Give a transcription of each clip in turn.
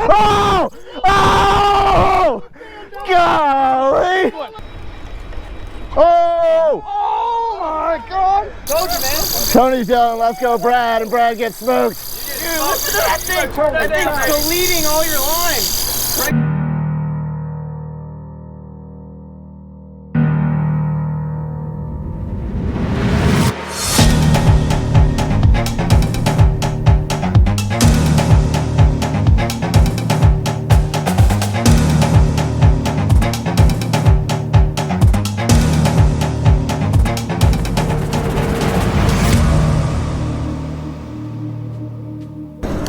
Oh! Oh! Golly! Oh! Oh my God! Told you, man. Tony's yelling, let's go, Brad, and Brad gets smoked. Dude, listen to that thing. That thing's deleting all your lines.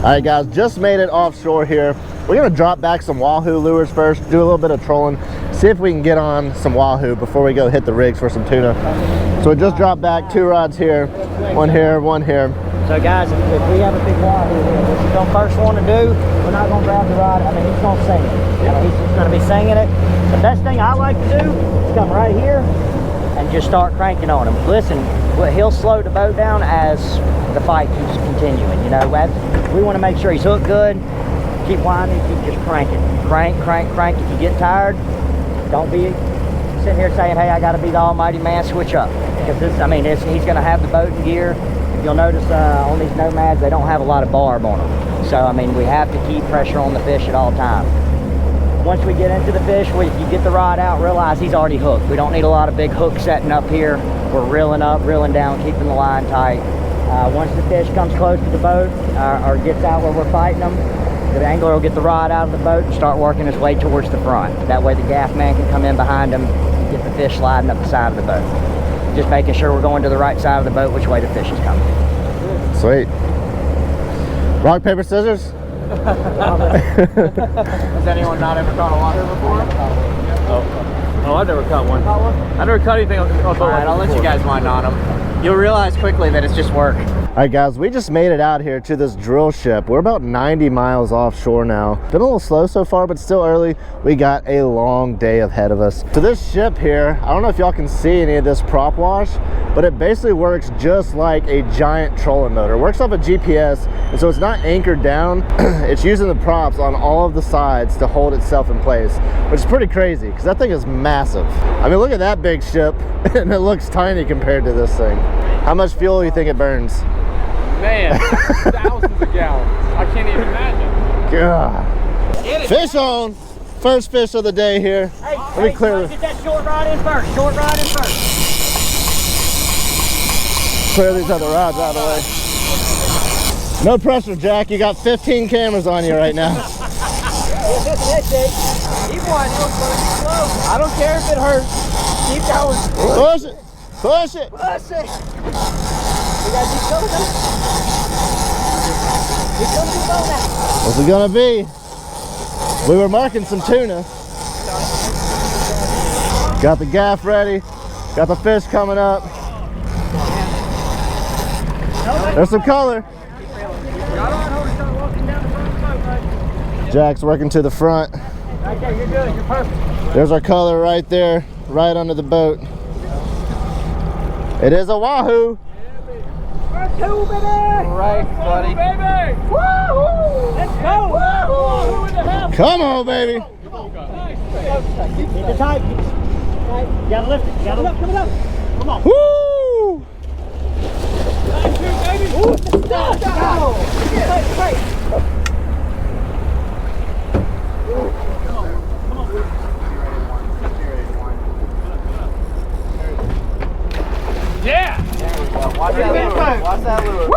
All right, guys, just made it offshore here. We're gonna drop back some wahoo lures first, do a little bit of trolling, see if we can get on some wahoo before we go hit the rigs for some tuna. So we just dropped back 2 rods here, one here, one here. So guys, if we have a big wahoo here, this is the first one to do. We're not gonna grab the rod. I mean, he's gonna sing it. I mean, he's just gonna be singing it. The best thing I like to do is come right here and just start cranking on him. Listen, he'll slow the boat down as the fight keeps continuing. You know, we want to make sure he's hooked good. Keep winding, keep just cranking. Crank, crank, crank. If you get tired, don't be sitting here saying, hey, I got to be the almighty man, switch up. Because this, I mean, he's going to have the boat in gear. If you'll notice on these nomads, they don't have a lot of barb on them. So, I mean, we have to keep pressure on the fish at all times. Once we get into the fish, if you get the rod out, realize he's already hooked. We don't need a lot of big hooks setting up here. We're reeling up, reeling down, keeping the line tight. Once the fish comes close to the boat or gets out where we're fighting them, the angler will get the rod out of the boat and start working his way towards the front. That way the gaff man can come in behind him and get the fish sliding up the side of the boat. Just making sure we're going to the right side of the boat, which way the fish is coming. Sweet. Rock, paper, scissors? Has anyone not ever caught a wahoo before? Oh, I've never caught one. I never caught anything on a boat. All right, I'll let you guys wind on them. You'll realize quickly that it's just work. All right, guys, we just made it out here to this drill ship. We're about 90 miles offshore now. Been a little slow so far, but still early. We got a long day ahead of us. So this ship here, I don't know if y'all can see any of this prop wash, but it basically works just like a giant trolling motor. It works off a GPS, and so it's not anchored down. It's using the props on all of the sides to hold itself in place, which is pretty crazy because that thing is massive. I mean, look at that big ship, and it looks tiny compared to this thing. How much fuel do you think it burns? Man, thousands of gallons. I can't even imagine. God. Fish on. First fish of the day here. Hey, Let me clear get that short rod in first. Short rod in first. Clear these other rods out of the way. No pressure, Jack. You got 15 cameras on you right now. Keep one. Slow. I don't care if it hurts. Keep going. Push it. Push it. Push it. We got to keep going now. Keep going to the boat now. What's it gonna be? We were marking some tuna. Got the gaff ready. Got the fish coming up. There's some color. Jack's working to the front. Right there, you're good. You're perfect. There's our color right there, right under the boat. It is a wahoo. Two, baby! Right, buddy. Baby! Woo! Let's go! Woo! In the house! Come on, baby. Keep it tight. Keep it tight. You gotta lift it. You gotta lift it. Come on. Come on. Woo! Baby! Ooh, stop! Stop! Straight. Yeah! Watch that lure. Watch that lure.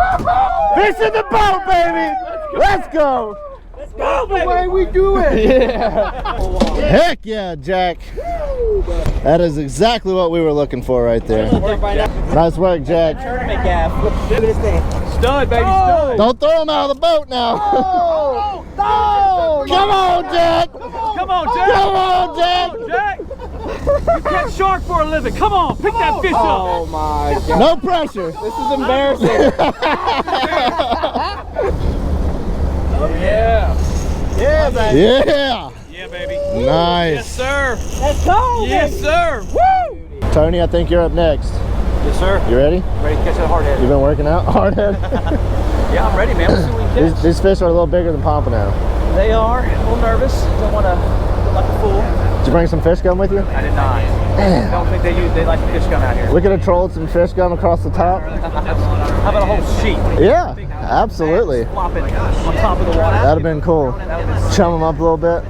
Fish in the boat, baby. Let's go. Let's go, baby! The way we do it. Yeah. Heck yeah, Jack. That is exactly what we were looking for right there. Nice work, Jack. Tournament gaff. Look at this thing. Stud, baby, stud. Don't throw him out of the boat now. No! Come on, Jack. Come on, Jack. Come on, Jack. Jack. You catch shark for a living. Come on, pick that fish up. Oh my God. No pressure. This is embarrassing. Yeah. Yeah, baby. Yeah. Yeah, baby. Nice. Yes, sir. Let's go, Yes, baby. sir. Woo! Tony, I think you're up next. Yes, sir. You ready? Ready to catch that hard head? You've been working out hard head? Yeah, I'm ready, man. Let's see what we can catch. These fish are a little bigger than pompano. They are a little nervous. Don't want to look like a fool. Did you bring some fish gum with you? I did not. I don't think they like the fish gum out here. We could have trolled some fish gum across the top. How about a whole sheet? Yeah, absolutely. Flop it on top of the water. That'd have been cool. Chum them up a little bit.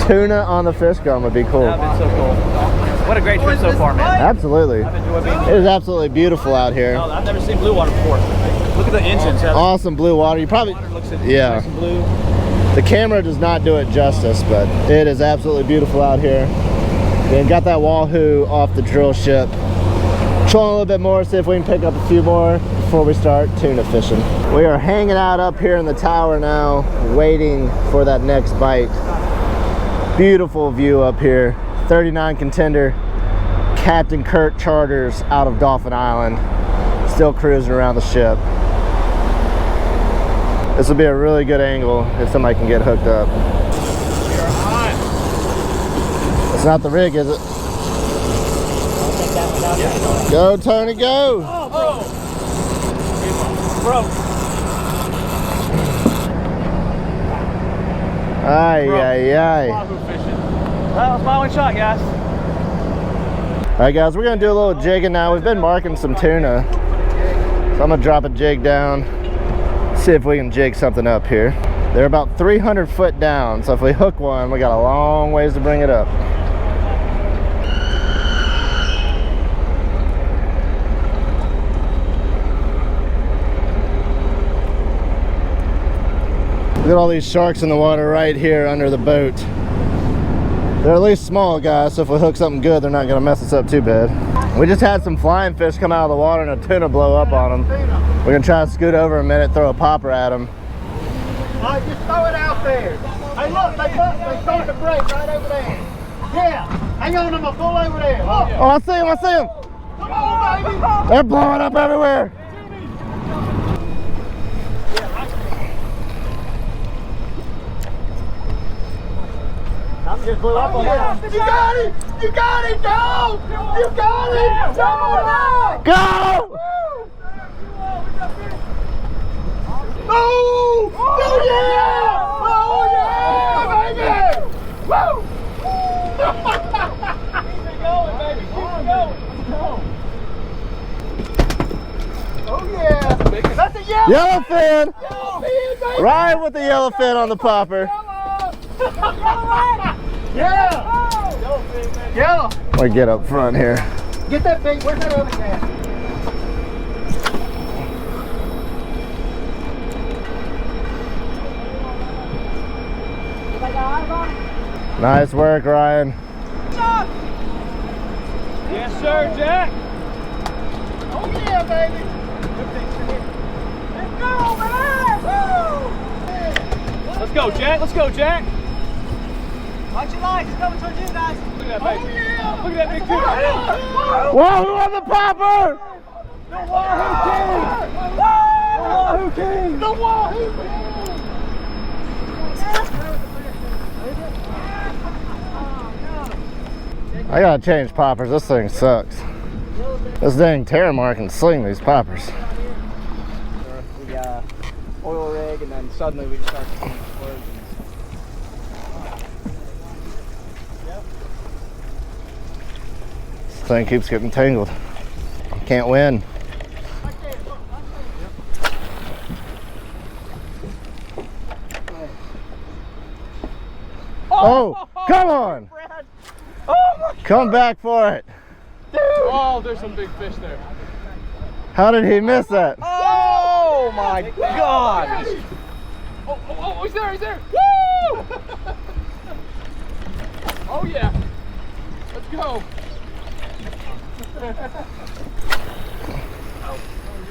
Tuna on the fish gum would be cool. That would have been so cool. What a great trip so far, man. Absolutely. I've enjoyed being It here. is absolutely beautiful out here. No, I've never seen blue water before. Look at the engines. Awesome blue water. You probably, yeah. Nice and blue. The camera does not do it justice, but it is absolutely beautiful out here. And got that wahoo off the drill ship. Trolling a little bit more, see if we can pick up a few more before we start tuna fishing. We are hanging out up here in the tower now, waiting for that next bite. Beautiful view up here. 39 Contender, Captain Kurt Charters out of Dolphin Island. Still cruising around the ship. This will be a really good angle if somebody can get hooked up. It's not the rig, is it? Go, Tony, go! Bro. Aye, aye, aye. That was my one shot, guys. Alright guys, we're gonna do a little jigging now. We've been marking some tuna. So I'm gonna drop a jig down, see if we can jig something up here. They're about 300 foot down, so if we hook one, we got a long ways to bring it up. Look at all these sharks in the water right here under the boat. They're at least small guys, so if we hook something good, they're not gonna mess us up too bad. We just had some flying fish come out of the water and a tuna blow up on them. We're gonna try to scoot over a minute, throw a popper at them. All right, just throw it out there. Hey, look, they started to break right over there. Yeah, hang on, I'm gonna pull over there. Look. Oh, I see them, I see them. Come on, baby. They're blowing up everywhere. I'm just blew up on that. You got it! You got it, go! You got it! Go! Go! Oh! Oh yeah! Oh yeah, baby! Woo! Keep it going, baby. Keep it going. Oh yeah! That's a yellow! Yellowfin! Yellowfin, baby! Ryan with the yellowfin on the popper. Yeah! Yellow! We get up front here. Get that big, where's that other guy? Nice work, Ryan. Yes, sir, Jack. Oh yeah, baby! Let's go, man! Woo! Let's go, Jack. Let's go, Jack. Watch your lights, it's coming towards you guys. Look at that, baby. Oh yeah! Look at that big tuna. Whoa, who on the popper? The Wahoo King! The Wahoo King! The Wahoo King! I gotta change poppers. This thing sucks. This dang Terramar can sling these poppers. We oil rig, and then suddenly we start to see explosions. This thing keeps getting tangled. Can't win. Oh, come on! Come back for it. Oh, there's some big fish there. How did he miss that? Oh my God! Oh, he's there, he's there! Woo! Oh yeah! Let's go!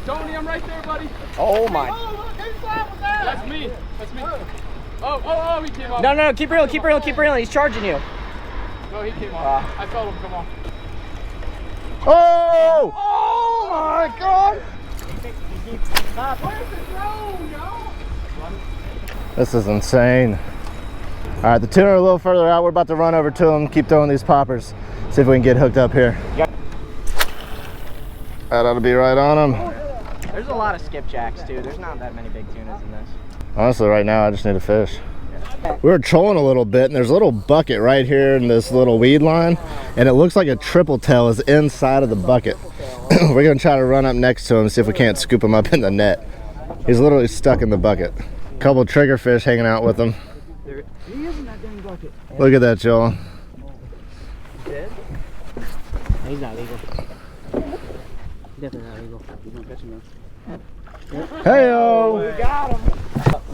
Tony, I'm right there, buddy. Oh my. That's me. That's me. Oh, he came off. No, keep reeling, he's charging you. No, he came off. I felt him come off. Oh! Oh my God! Where's the drone, yo? This is insane. All right, the tuna are a little further out. We're about to run over to them, keep throwing these poppers, see if we can get hooked up here. That ought to be right on them. There's a lot of skipjacks too. There's not that many big tunas in this. Honestly, right now, I just need a fish. We were trolling a little bit, and there's a little bucket right here in this little weed line, and it looks like a triple tail is inside of the bucket. We're gonna try to run up next to him and see if we can't scoop him up in the net. He's literally stuck in the bucket. Couple triggerfish hanging out with him. He is in that dang bucket. Look at that, Joel. Dead? He's not legal. Definitely not legal. He's gonna catch him though. Hey-o! We got him.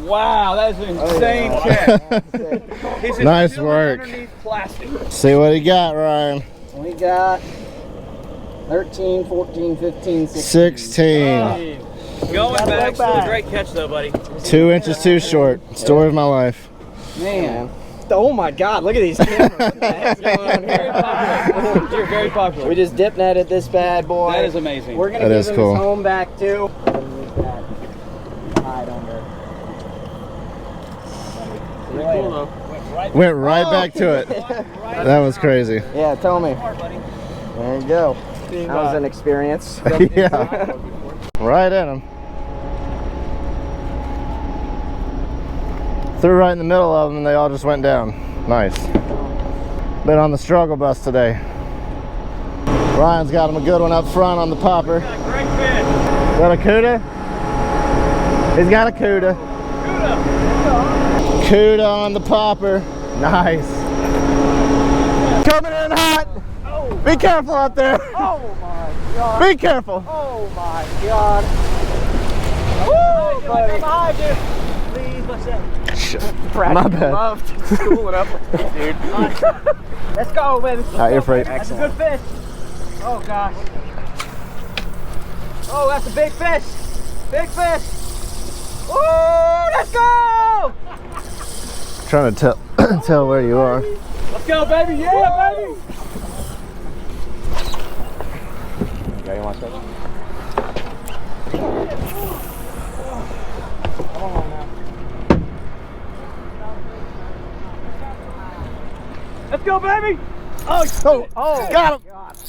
Wow, that is an insane catch. He's Nice still work. underneath plastic. See what he got, Ryan. We got 13, 14, 15, 16. 16. Going back, still a great catch though, buddy. 2 inches too short. Story of my life. Man. Oh my God, look at these cameras. What the heck's going on here? You're very popular. We just dip netted this bad boy. That is amazing. We're gonna That give is him cool. his home back too. Hide under. Pretty cool though. Went right back to it. That was crazy. Yeah, tell me. There you go. That was an experience. Yeah. Right in him. Threw right in the middle of them and they all just went down. Nice. Been on the struggle bus today. Ryan's got him a good one up front on the popper. Great fish. Is that a cuda? He's got a cuda. Cuda on the popper. Nice. Coming in hot. Oh, Be careful out there. oh my God. Be careful. Oh my God. Woo, buddy. Behind you. Please, what's that? My bad. Loved schooling up, dude. Let's go, baby. Out your freight. That's a good fish. Oh gosh. Oh, that's a big fish. Big fish. Woo, let's go. Trying to tell where you are. Let's go, baby. Yeah, baby. Yeah, you want to switch? Let's go, baby. Oh, got him.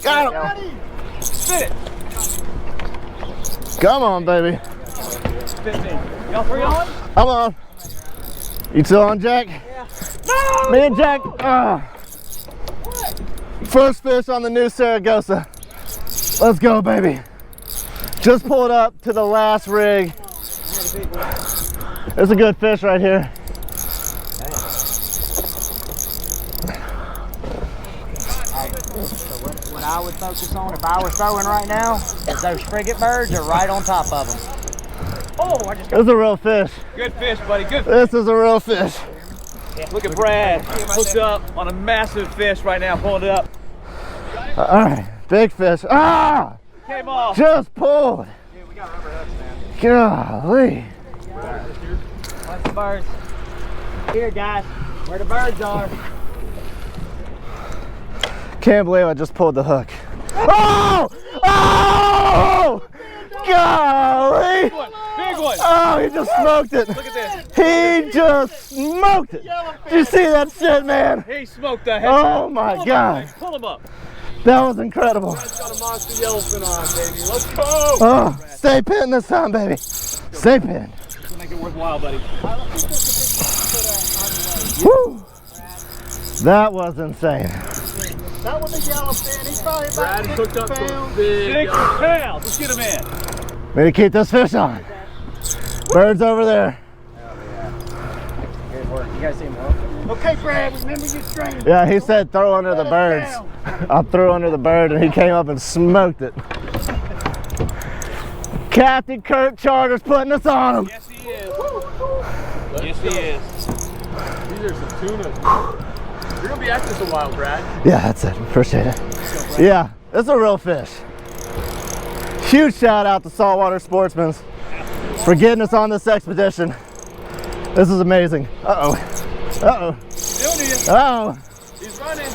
Got him. Spin it. Come on, baby. 15. Y'all three on? I'm on. You still on, Jack? Yeah. No! Me and Jack. First fish on the new Saragossa. Let's go, baby. Just pulled up to the last rig. There's a good fish right here. What I would focus on if I were throwing right now is those frigate birds are right on top of them. Oh, I just got This is a real fish. good fish, buddy. Good fish. This is a real fish. Look at Brad. Hooked up on a massive fish right now. Pulling it up. All right, big fish. Ah! Came off. Just pulled. Dude, we got rubber hooks, man. Golly. Watch the birds. Here, guys, where the birds are. Can't believe I just pulled the hook. Oh! Oh! Golly! Big one. Big one. Oh, he just smoked it. Look at this. He just smoked it. Did you see that shit, man? He smoked the head. Oh my God. Pull him up. That was incredible. Brad's got a monster yellowfin on, baby. Let's go. Oh, stay pinned this time, baby. Stay pinned. Let's make it worthwhile, buddy. Woo! That was insane. That was a yellowfin. He's probably Brad about hooked 6 up pounds. some big 6 pounds. Let's get him in. Way to keep this fish on. Birds over there. Good work. You guys see him well? Okay, Brad, remember your string. Yeah, he said throw under the birds. I threw under the bird and he came up and smoked it. Captain Kirk Charter's putting us on him. Yes, he is. Yes, he is. These are some tuna. You're going to be at this a while, Brad. Yeah, that's it. Appreciate it. Yeah, it's a real fish. Huge shout out to Saltwater Sportsmen for getting us on this expedition. This is amazing. Uh-oh. Uh-oh. Uh-oh. He's running.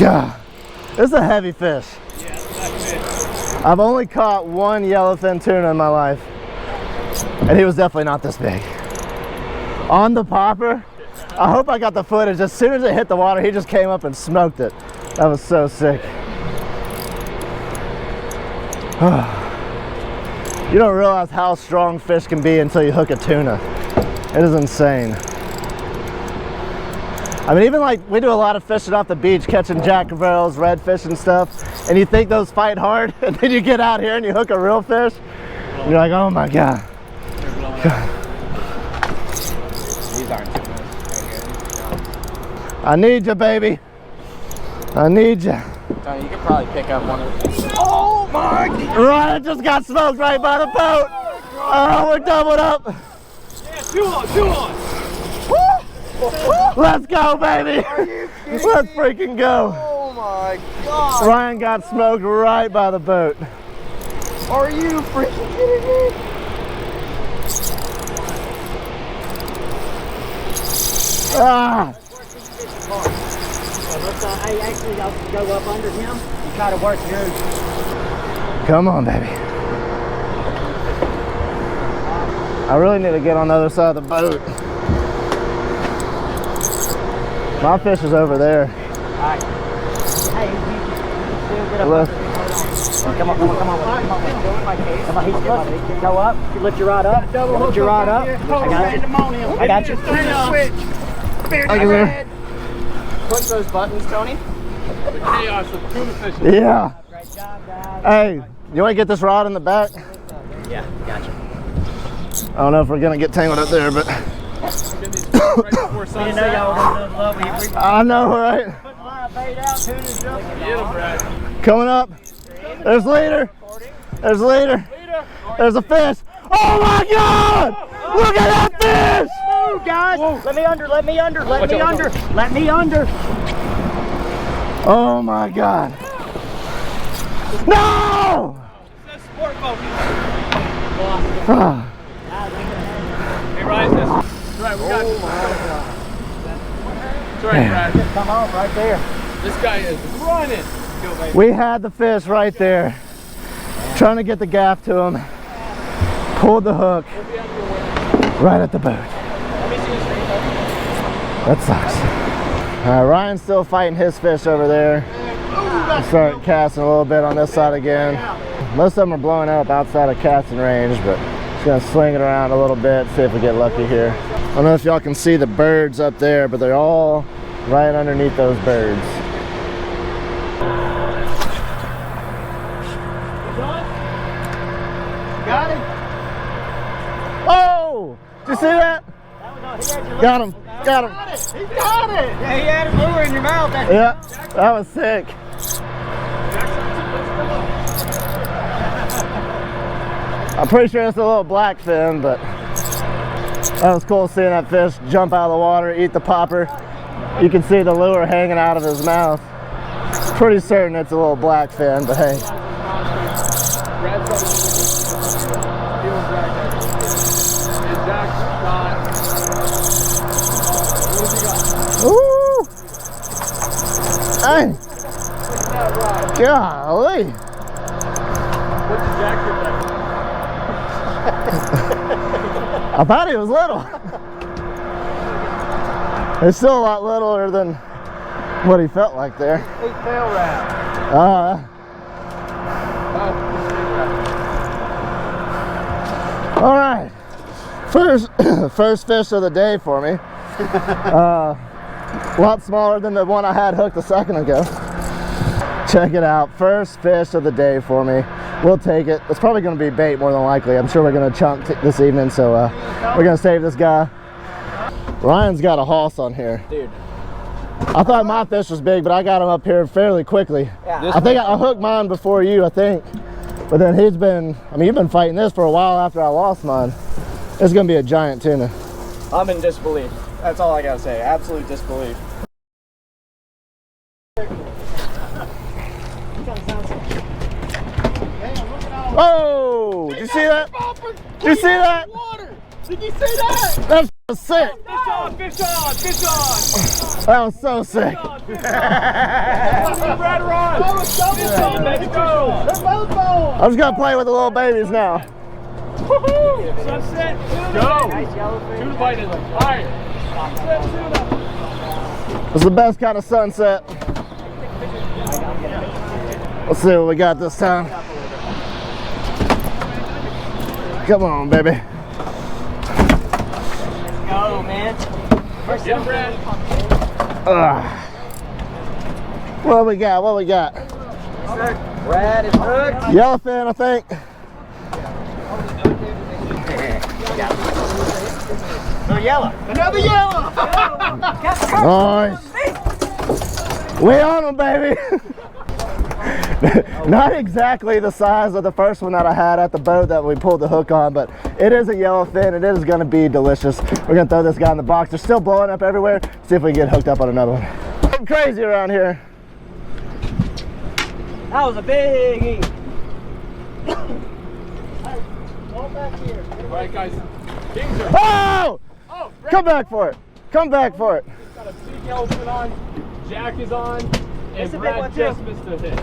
God, this is a heavy fish. Yeah, that's it. I've only caught one yellowfin tuna in my life, and he was definitely not this big. On the popper, I hope I got the footage. As soon as it hit the water, he just came up and smoked it. That was so sick. You don't realize how strong fish can be until you hook a tuna. It is insane. I mean, even like we do a lot of fishing off the beach, catching jackerels, redfish and stuff, and you think those fight hard, and then you get out here and you hook a real fish, and you're like, oh my God. These aren't too much. I need you, baby. I need you. Tony, you could probably pick up one of these. Oh my God! Ryan just got smoked right by the boat. Oh, we're doubled up. Yeah, two on. Let's go, baby. Let's freaking go. Oh my God! Ryan got smoked right by the boat. Are you freaking kidding me? Ah. Hey, actually, I'll go up under him and try to work yours. Come on, baby. I really need to get on the other side of the boat. My fish is over there. Alright. Hey, you still get up Look. under him. Come on. Come on, he's close. Go up. Lift your rod up. Lift your rod up. I got you. I can there. Push those buttons, Tony. The chaos of tuna fishing. Yeah. Great job, guys. Hey, you want to get this rod in the back? Yeah, gotcha. I don't know if we're going to get tangled up there, but Get these right before sunset. You know y'all gonna do love me. I know, right? Put the line of bait out, tuna's jumping. Get 'em, Brad. Coming up. There's leader. There's leader. There's a fish. Oh my God! Look at that fish! Move, guys. Let me under. Let me under. Let me under. Let me under. Oh my God! No! That's sport focus. Ah. Hey, rise this. That's right, we got That's right, Brad. Come off right there. This guy is running. Go, baby. We had the fish right there. Trying to get the gaff to him. Pulled the hook right at the boat. That sucks. Ryan's still fighting his fish over there. Start casting a little bit on this side again. Most of them are blowing up outside of casting range, but just gonna swing it around a little bit, see if we get lucky here. I don't know if y'all can see the birds up there, but they're all right underneath those birds. Got him. Oh! Did you see that? Got him. Got him. He got it. Yeah, he had a lure in your mouth. Yeah, that was sick. I'm pretty sure it's a little blackfin, but that was cool seeing that fish jump out of the water, eat the popper. You can see the lure hanging out of his mouth. Pretty certain it's a little blackfin, but hey. Ooh! Hey! Golly! I thought he was little. He's still a lot littler than what he felt like there. Hey, tail wrap. All right, first fish of the day for me. A lot smaller than the one I had hooked a second ago. Check it out, first fish of the day for me. We'll take it. It's probably going to be bait more than likely. I'm sure we're going to chunk this evening, so we're going to save this guy. Ryan's got a hoss on here. Dude. I thought my fish was big, but I got him up here fairly quickly. Yeah. I think I hooked mine before you, I think. But then he's been, I mean, you've been fighting this for a while after I lost mine. It's going to be a giant tuna. I'm in disbelief. That's all I gotta say. Absolute disbelief. Oh! Did you see that? Did you see that? Did you see that? That was sick. Fish on, fish on, fish on. That was so sick. Brad, run. Let's go. I'm just gonna play with the little babies now. Sunset. Go. Tuna bite is fire. It's the best kind of sunset. Let's see what we got this time. Come on, baby. on, man. Get him, Brad. What we got? What we got? Brad is hooked. Yellowfin, I think. Another yellow. Another yellow. Nice. We on them, baby. Not exactly the size of the first one that I had at the boat that we pulled the hook on, but it is a yellowfin. It is going to be delicious. We're going to throw this guy in the box. They're still blowing up everywhere. See if we can get hooked up on another one. I'm crazy around here. That was a biggie. All right, guys. Kings are. Oh! Oh, Brad. Come back for it. Come back for it. Got a big yellowfin on. Jack is on. And It's a big Brad one, just too. missed a hit.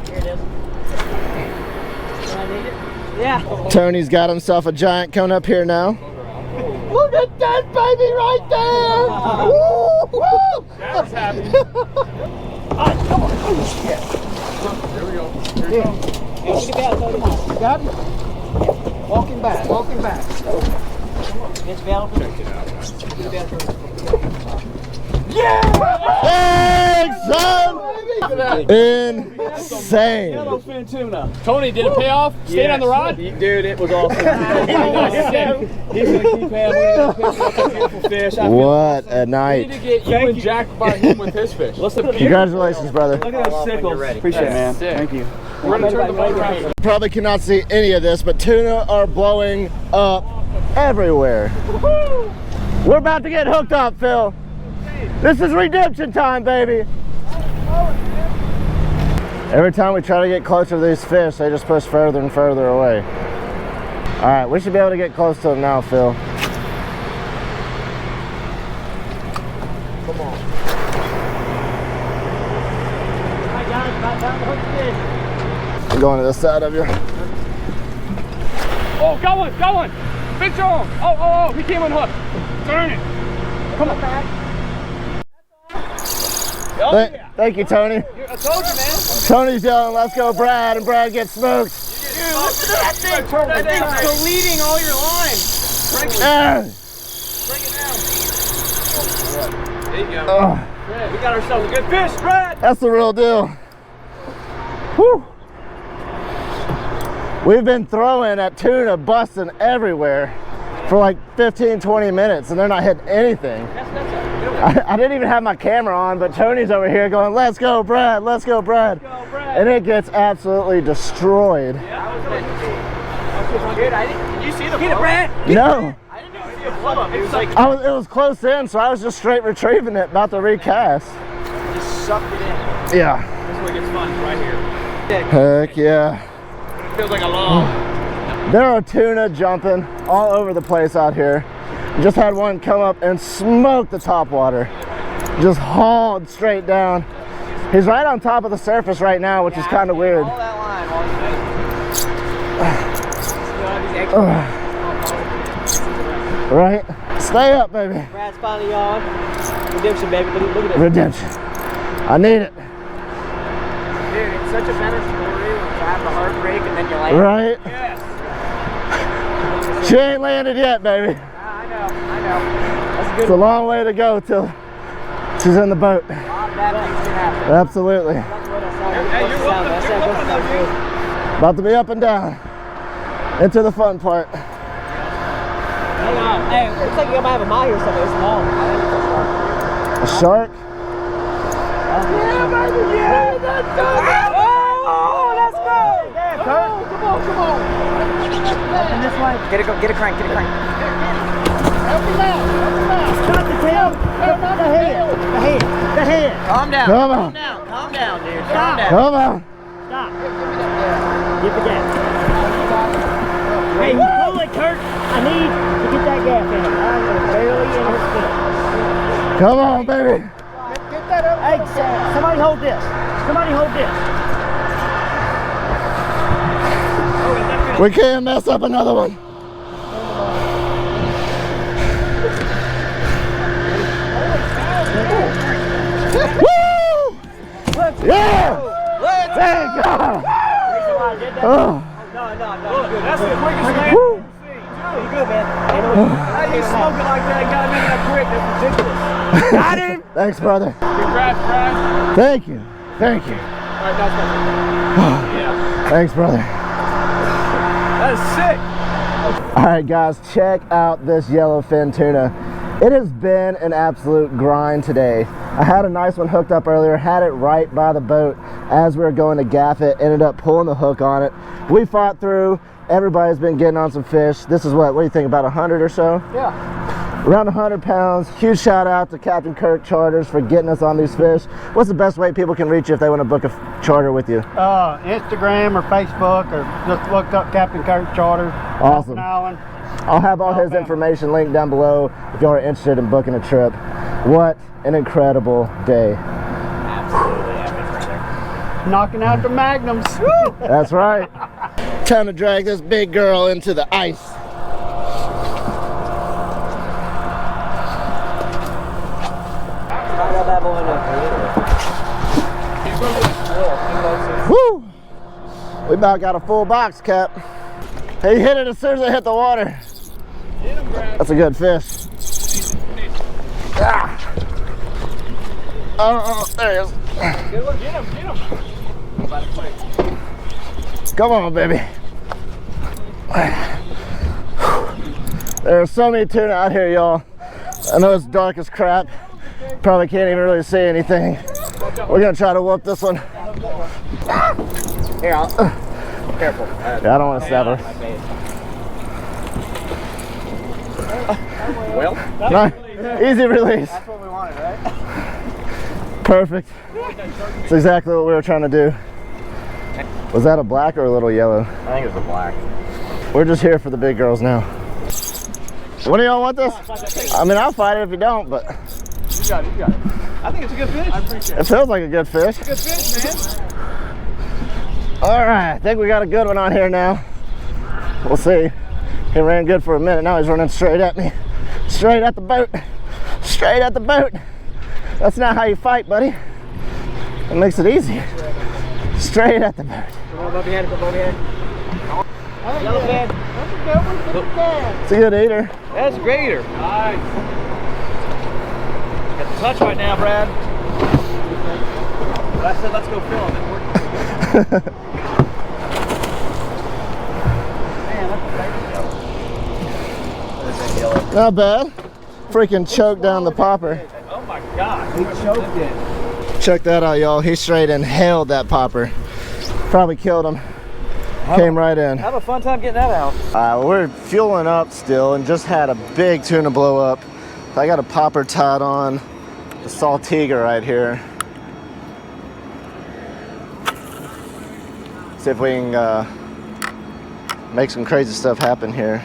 Here it is. Do I need it? Yeah. Tony's got himself a giant coming up here now. Look at that baby right there! Woo, woo. Jack's happy. There we go. Here we go. Got him? Walking back. Walking back. It's available. Check it out. Hey, son! Insane. Yellowfin tuna. Tony, did it pay off? Stayed on the rod? Dude, it was awesome. He's gonna keep him. We're gonna pick up a beautiful fish. What a We need night. to get you and Jack by him with his fish. Listen, Congratulations, brother. Look at those sickles. Appreciate it, man. Thank you. We're gonna turn the boat around. Probably cannot see any of this, but tuna are blowing up everywhere. We're about to get hooked up, Phil. This is redemption time, baby. Every time we try to get closer to these fish, they just push further and further away. All right, we should be able to get close to them now, Phil. Come on. All right, guys, about time to hook the fish. I'm going to this side of you. Oh, got one, got one. Fish on. Oh, he came unhooked. Turn it. Come on back. Thank you, Tony. I told you, man. Tony's yelling, let's go, Brad, and Brad gets smoked. Dude, listen to that thing. That thing's deleting all your line. Bring it down. There you go. We got ourselves a good fish, Brad. That's the real deal. Whew. We've been throwing at tuna, busting everywhere for like 15-20 minutes, and they're not hitting anything. I didn't even have my camera on, but Tony's over here going, let's go, Brad, let's go, Brad. And it gets absolutely destroyed. Dude, did you see the blow? Brad. No, I didn't even see a blow up. It was like, it was close in, so I was just straight retrieving it, about to recast. just sucked it in. Yeah. This is where it gets fun, right here. Heck yeah. Feels like a log. There are tuna jumping all over the place out here. Just had one come up and smoke the top water. Just hauled straight down. He's right on top of the surface right now, which is kind of weird. All that line while he's Right? Stay up, baby. Brad's finally on. Redemption, baby. Look at this. Redemption. I need it. Dude, it's such a better story when you have the heartbreak and then you land. Right? Yes. She ain't landed yet, baby. I know. That's a It's a long way to go till she's in the boat. lot of bad things can happen. Absolutely. Hey, you're welcome, dude. About to be up and down. Into the fun part. Hang on. Hey, looks like you might have a mahi or something. It's small. A shark? Yeah, baby. Yeah, that's good. Oh, let's go. Yeah, Kurt. Come on. Up in this way. Get a crank. Help him out. Not the tail. The head. Calm down. Come on. Calm down, dude. Calm down. Come on. Stop. Give the gas. Hey, pull it, Kurt. I need to get that gas in him. I'm barely in his feet. Come on, baby. Get that up. Hey, somebody hold this. We can't mess up another one. Woo! Yeah! Thank God! Oh. No. That's the quickest land Woo! You good, man. How you smoking like that? Got him in that quick. That's ridiculous. Got him. Thanks, brother. Congrats, Brian. Thank you. Thank you. All right, that's yeah. Thanks, brother. That is sick. All right, guys, check out this yellowfin tuna. It has been an absolute grind today. I had a nice one hooked up earlier, had it right by the boat as we were going to gaff it, ended up pulling the hook on it. We fought through. Everybody's been getting on some fish. This is what do you think, about 100 or so? Yeah. Around 100 pounds. Huge shout out to Captain Kirk Charters for getting us on these fish. What's the best way people can reach you if they want to book a charter with you? Instagram or Facebook, or just look up Captain Kirk Charter. Awesome. Island. I'll have all his information linked down below if you are interested in booking a trip. What an incredible day. Absolutely epic right there. Knocking out the magnums. That's right. Time to drag this big girl into the ice. Woo! We about got a full box, Cap. He hit it as soon as it hit the water. That's a good fish. Ah. Oh, there he is. Good one. Get him. Come on, baby. There are so many tuna out here, y'all. I know it's dark as crap. Probably can't even really see anything. We're gonna try to whoop this one. Here, careful. Yeah, I don't want to stab her. Well, No, easy release. that's what we wanted, right? Perfect. That's exactly what we were trying to do. Was that a black or a little yellow? I think it was a black. We're just here for the big girls now. What do y'all want this? I mean, I'll fight it if you don't, but You got it. I think it's a good fish. I appreciate it feels like a good fish. Good fish, man. All right, I think we got a good one on here now. We'll see. He ran good for a minute. Now he's running straight at me. Straight at the boat. Straight at the boat. That's not how you fight, buddy. It makes it easy. Straight at the boat. Come on, above your head, above your head. Yellowfin. It's a good eater. That's a great eater. Nice. Got the touch right now, Brad. But I said let's go film it. Man, that's a yellow. Not bad. Freaking choked down the popper. Oh my God, he choked it. Check that out, y'all. He straight inhaled that popper. Probably killed him. Came right in. Have a fun time getting that out. We're fueling up still and just had a big tuna blow up. I got a popper tied on the Saltwater right here. See if we can make some crazy stuff happen here.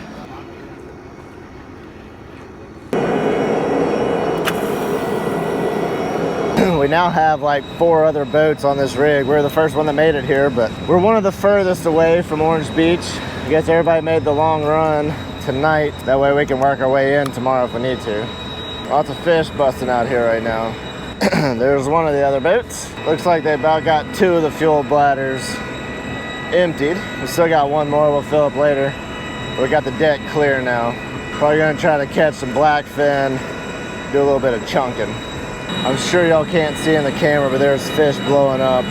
We now have like 4 other boats on this rig. We're the first one that made it here, but we're one of the furthest away from Orange Beach. I guess everybody made the long run tonight. That way we can work our way in tomorrow if we need to. Lots of fish busting out here right now. There's one of the other boats. Looks like they about got 2 of the fuel bladders emptied. We still got 1 more we'll fill up later. We got the deck clear now. Probably gonna try to catch some blackfin, do a little bit of chunking. I'm sure y'all can't see in the camera, but there's fish blowing up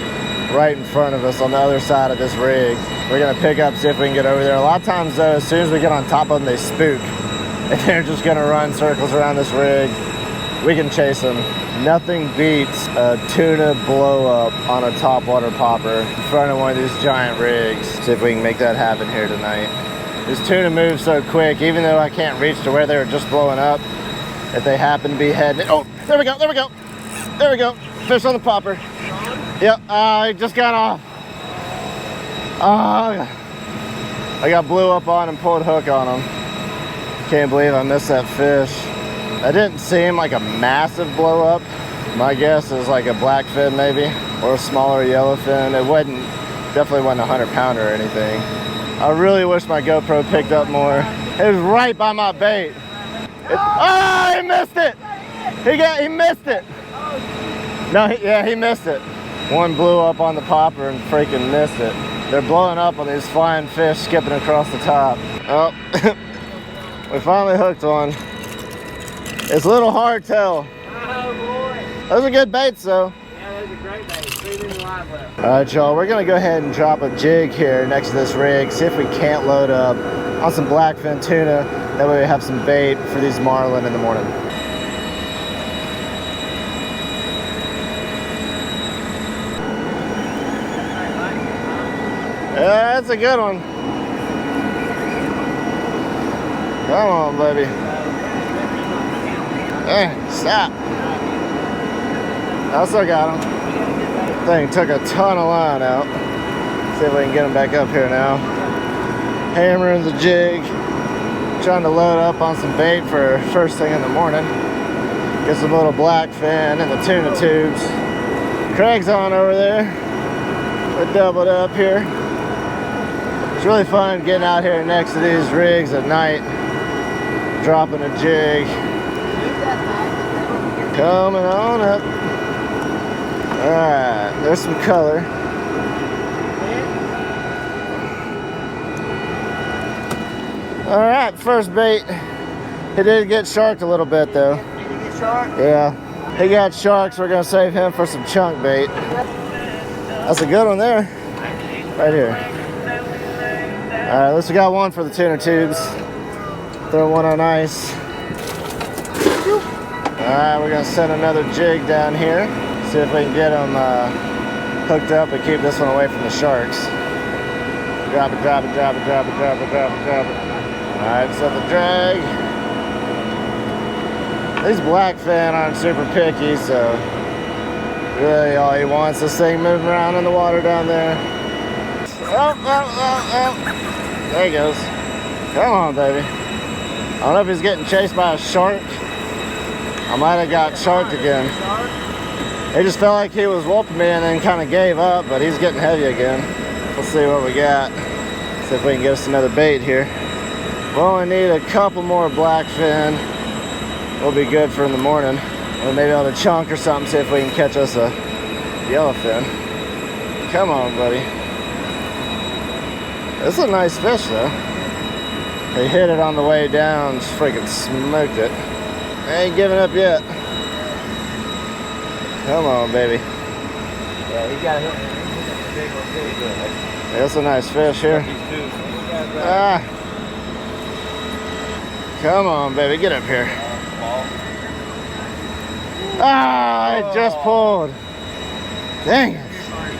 right in front of us on the other side of this rig. We're gonna pick up, see if we can get over there. A lot of times though, as soon as we get on top of them, they spook. And they're just gonna run circles around this rig. We can chase them. Nothing beats a tuna blow up on a topwater popper in front of one of these giant rigs. See if we can make that happen here tonight. This tuna moves so quick, even though I can't reach to where they were just blowing up. If they happen to be heading, oh, there we go, there we go. There we go, fish on the popper. Yep, I just got off. I got blew up on and pulled hook on him. Can't believe I missed that fish. That didn't seem like a massive blow up. My guess is like a blackfin maybe, or a smaller yellowfin. It wasn't, definitely wasn't a 100-pounder or anything. I really wish my GoPro picked up more. It was right by my bait. Oh, he missed it! He missed it! No, he missed it. One blew up on the popper and freaking missed it. They're blowing up on these flying fish skipping across the top. Oh, We finally hooked one. It's a little hardtail. Oh boy. Those are good baits though. Yeah, those are great baits. 3 minutes live left. All right, y'all, we're gonna go ahead and drop a jig here next to this rig, see if we can't load up on some blackfin tuna. That way we have some bait for these marlin in the morning. Yeah, that's a good one. Come on, baby. Hey, stop. I still got him. Thing took a ton of line out. See if we can get him back up here now. Hammering the jig. Trying to load up on some bait for first thing in the morning. Get some little blackfin and the tuna tubes. Craig's on over there. We're doubled up here. It's really fun getting out here next to these rigs at night. Dropping a jig. Coming on up. Alright, there's some color. Alright, first bait. He did get sharked a little bit though. Did you get shark? Yeah. He got sharks, so we're gonna save him for some chunk bait. That's a good one there. Right here. Alright, at least we got one for the tuna tubes. Throw one on ice. Alright, we're gonna set another jig down here. See if we can get them hooked up and keep this one away from the sharks. Drop it, drop it, drop it, drop it, drop it, drop it, drop it. Alright, set the drag. These blackfin aren't super picky, so really all he wants is this thing moving around in the water down there. Oh, oh, oh, oh. There he goes. Come on, baby. I don't know if he's getting chased by a shark. I might have got sharked again. He just felt like he was whooping me and then kind of gave up, but he's getting heavy again. Let's see what we got. See if we can get us another bait here. We only need a couple more blackfin. We'll be good for in the morning. Or maybe on a chunk or something, see if we can catch us a yellowfin. Come on, buddy. This is a nice fish, though. They hit it on the way down, just freaking smoked it. Ain't giving up yet. Come on, baby. Yeah, he got hit. That's a nice fish here. Ah. Come on, baby, get up here. Ah, it just pulled. Dang it.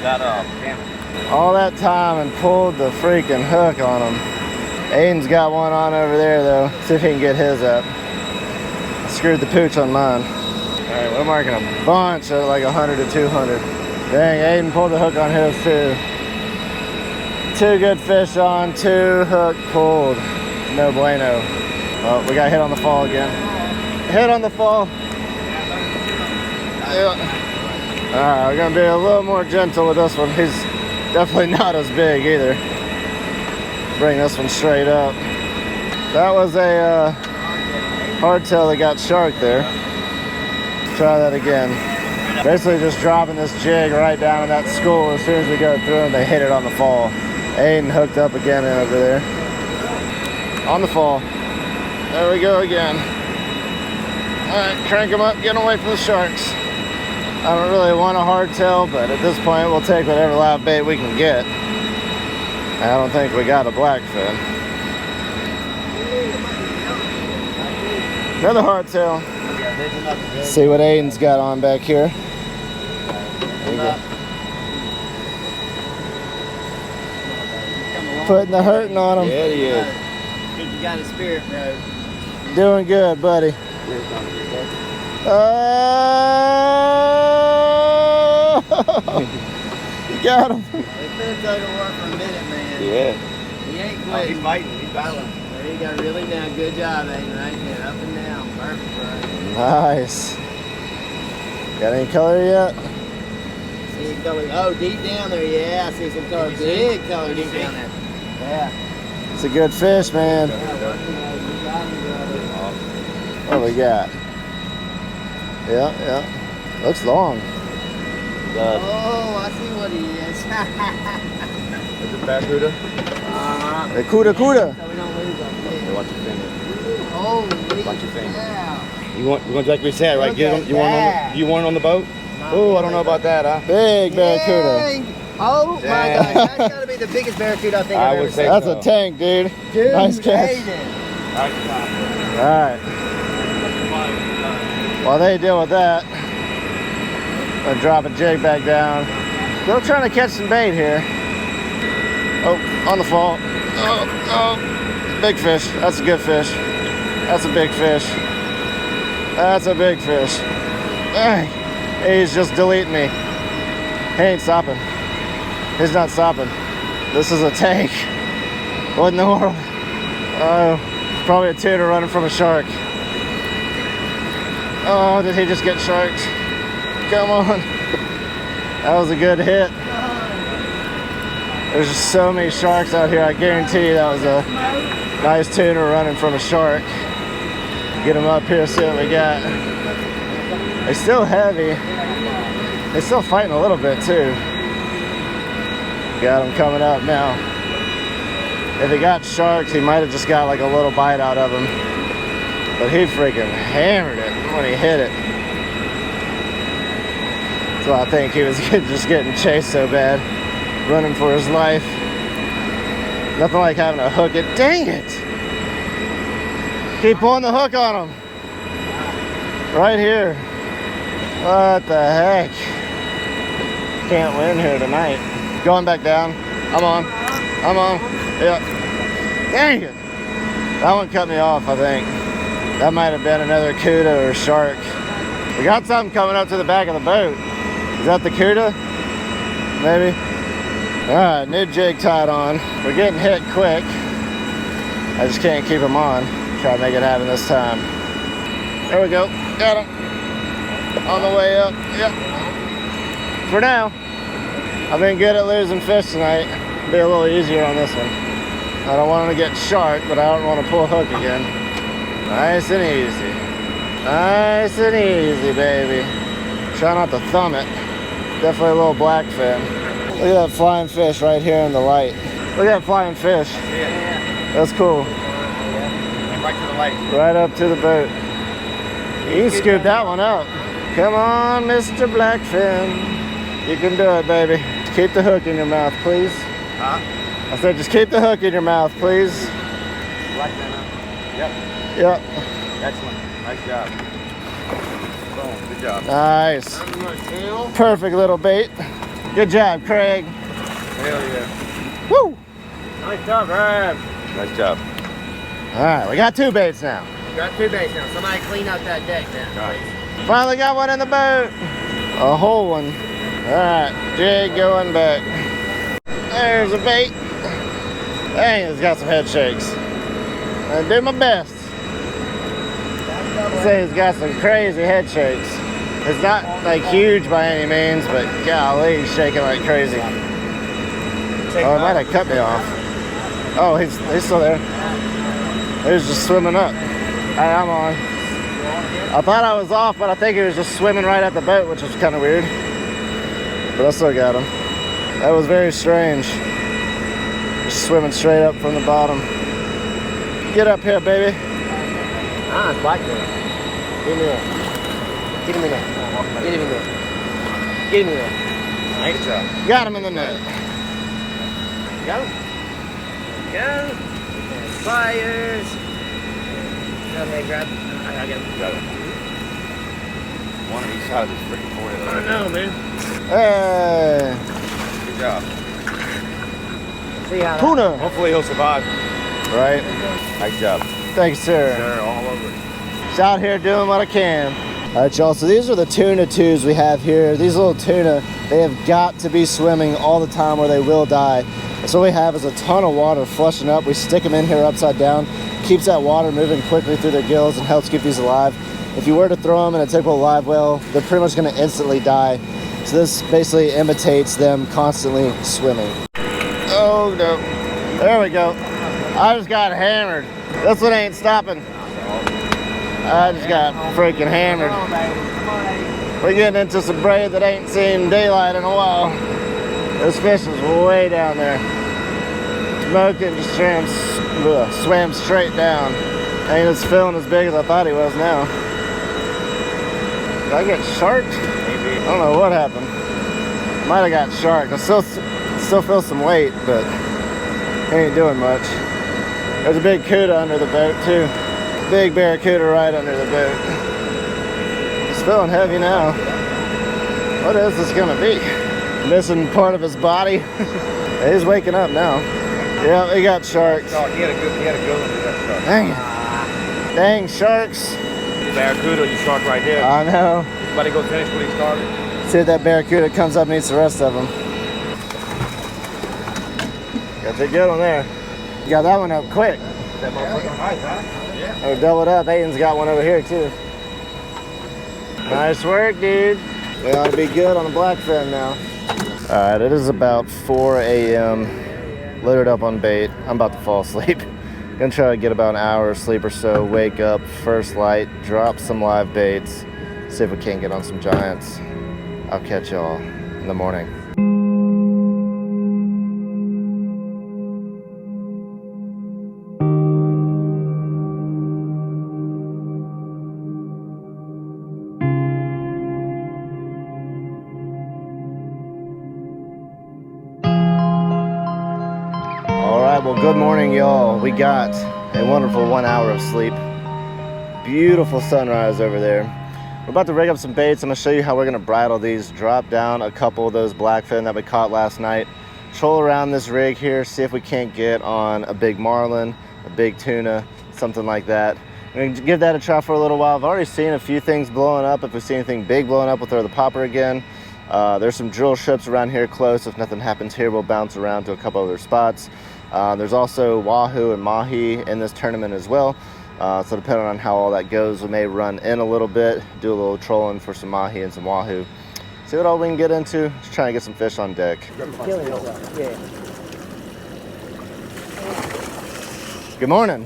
Got up. Damn. All that time and pulled the freaking hook on him. Aiden's got one on over there though. See if he can get his up. I screwed the pooch on mine. Alright, we're marking a bunch at like 100 to 200. Dang, Aiden pulled the hook on his too. 2 good fish on, 2 hook pulled. No bueno. Oh, we got hit on the fall again. Hit on the fall. Alright, we're gonna be a little more gentle with this one. He's definitely not as big either. Bring this one straight up. That was a hardtail that got sharked there. Try that again. Basically just dropping this jig right down in that school. As soon as we go through and they hit it on the fall. Aiden hooked up again over there. On the fall. There we go again. Alright, crank them up, get them away from the sharks. I don't really want a hardtail, but at this point we'll take whatever live bait we can get. I don't think we got a blackfin. Another hardtail. See what Aiden's got on back here. There you go. Putting the hurting on him. Yeah, he is. I think you got a spirit, bro. Doing good, buddy. You got him. It's been a tug of war for a minute, man. Yeah. He ain't Oh, quitting. he's fighting. He's battling. There you go, really now. Good job, Aiden, right there. Up and down. Perfect, bro. Nice. Got any color yet? See color. Oh, deep down there, yeah. I see some color. Big color deep down there. Yeah. It's a good fish, man. What we got? Yeah. Looks long. Oh, I see what he is. Is it barracuda? The cuda. So we don't lose them. Hey, watch your finger. Holy What you think? cow. You want like we said, right? Look Get at them. You want that. on? You want on the boat? Oh, I don't know about that, huh? Big barracuda. Dang. Oh my Dang. gosh, that's gotta be the biggest barracuda I think I've I ever would say seen. That's so. a tank, dude. Dude, Nice catch. Aiden. All right. While they deal with that, I'll drop a jig back down. Still trying to catch some bait here. Oh, on the fall. Oh, big fish. That's a good fish. That's a big fish. That's a big fish. Dang. He's just deleting me. He ain't stopping. He's not stopping. This is a tank. What in the world? Oh, probably a tuna running from a shark. Oh, did he just get sharked? Come on. That was a good hit. There's just so many sharks out here. I guarantee you that was a nice tuna running from a shark. Get them up here, see what we got. They're still heavy. They're still fighting a little bit too. Got him coming up now. If he got sharks, he might have just got like a little bite out of him. But he freaking hammered it when he hit it. So I think he was just getting chased so bad, running for his life. Nothing like having to hook it. Dang it! Keep pulling the hook on him. Right here. What the heck? Can't win here tonight. Going back down. I'm on. Yeah. Dang it! That one cut me off, I think. That might have been another cuda or shark. We got something coming up to the back of the boat. Is that the cuda? Maybe. All right, new jig tied on. We're getting hit quick. I just can't keep them on. Try to make it happen this time. There we go. Got him. On the way up. Yep. For now. I've been good at losing fish tonight. Be a little easier on this one. I don't want him to get shark, but I don't want to pull a hook again. Nice and easy. Nice and easy, baby. Try not to thumb it. Definitely a little blackfin. Look at that flying fish right here in the light. Look at that flying fish. Yeah. That's cool. And right to the light. Right up to the boat. You can scoop that one up. Come on, Mr. Blackfin. You can do it, baby. Keep the hook in your mouth, please. Huh? I said just keep the hook in your mouth, please. Blackfin, huh? Yep. Yep. Excellent. Nice job. Boom. Good job. Nice. Perfect little bait. Good job, Craig. Hell yeah. Woo! Nice job, Rab. Nice job. All right, we got two baits now. Got two baits now. Somebody clean up that deck now, please. Finally got one in the boat. A whole one. All right, jig going back. There's a bait. Dang, it's got some head shakes. I do my best. I'd say it's got some crazy head shakes. It's not like huge by any means, but golly, he's shaking like crazy. Oh, it might have cut me off. Oh, he's still there. He was just swimming up. Hey, I'm on. I thought I was off, but I think he was just swimming right at the boat, which was kind of weird. But I still got him. That was very strange. Just swimming straight up from the bottom. Get up here, baby. Ah, it's black there. Get him in there. Get him in there. Get him in there. Get him in there. Nice job. Got him in the net. Go. Go. Fires. Go ahead, grab. I got him. Got it. One on each side of this freaking forehead. I know, man. Hey, Good job. See how tuna. Hopefully he'll survive. Right. Nice job. Thanks, sir. They're all over it. Just out here doing what I can. All right, y'all, so these are the tuna twos we have here. These little tuna, they have got to be swimming all the time or they will die. So what we have is a ton of water flushing up. We stick them in here upside down. Keeps that water moving quickly through their gills and helps keep these alive. If you were to throw them in a typical live well, they're pretty much gonna instantly die. So this basically imitates them constantly swimming. Oh no, there we go. I just got hammered. This one ain't stopping. I just got freaking hammered. We're getting into some braid that ain't seen daylight in a while. This fish is way down there. Smoking, just swam straight down. Ain't as feeling as big as I thought he was now. Did I get sharked? Maybe. I don't know what happened. Might have got sharked. I still feel some weight, but he ain't doing much. There's a big cuda under the boat too. Big barracuda right under the boat. It's feeling heavy now. What is this gonna be? Missing part of his body. He's waking up now. Yeah, he got sharks. Oh, he had a good one with that shark. Dang it. Dang sharks. Barracuda, you shark right there. I know. He's about to go finish what he started. See if that barracuda comes up and eats the rest of them. Got a good one there. You got that one up quick. That motherfucker nice, huh? Yeah. Oh, double it up. Aiden's got one over here too. Nice work, dude. We ought to be good on the blackfin now. All right, it is about 4 a.m. Loaded up on bait. I'm about to fall asleep. Gonna try to get about an hour of sleep or so. Wake up, first light, drop some live baits, see if we can't get on some giants. I'll catch y'all in the morning. Well, good morning, y'all. We got a wonderful 1 hour of sleep. Beautiful sunrise over there. We're about to rig up some baits. I'm gonna show you how we're gonna bridle these, drop down a couple of those blackfin that we caught last night, troll around this rig here, see if we can't get on a big marlin, a big tuna, something like that. We're gonna give that a try for a little while. I've already seen a few things blowing up. If we see anything big blowing up, we'll throw the popper again. There's some drill ships around here close. If nothing happens here, we'll bounce around to a couple other spots. There's also wahoo and mahi in this tournament as well. So depending on how all that goes, we may run in a little bit, do a little trolling for some mahi and some wahoo. See what all we can get into. Just trying to get some fish on deck. Yeah. Good morning.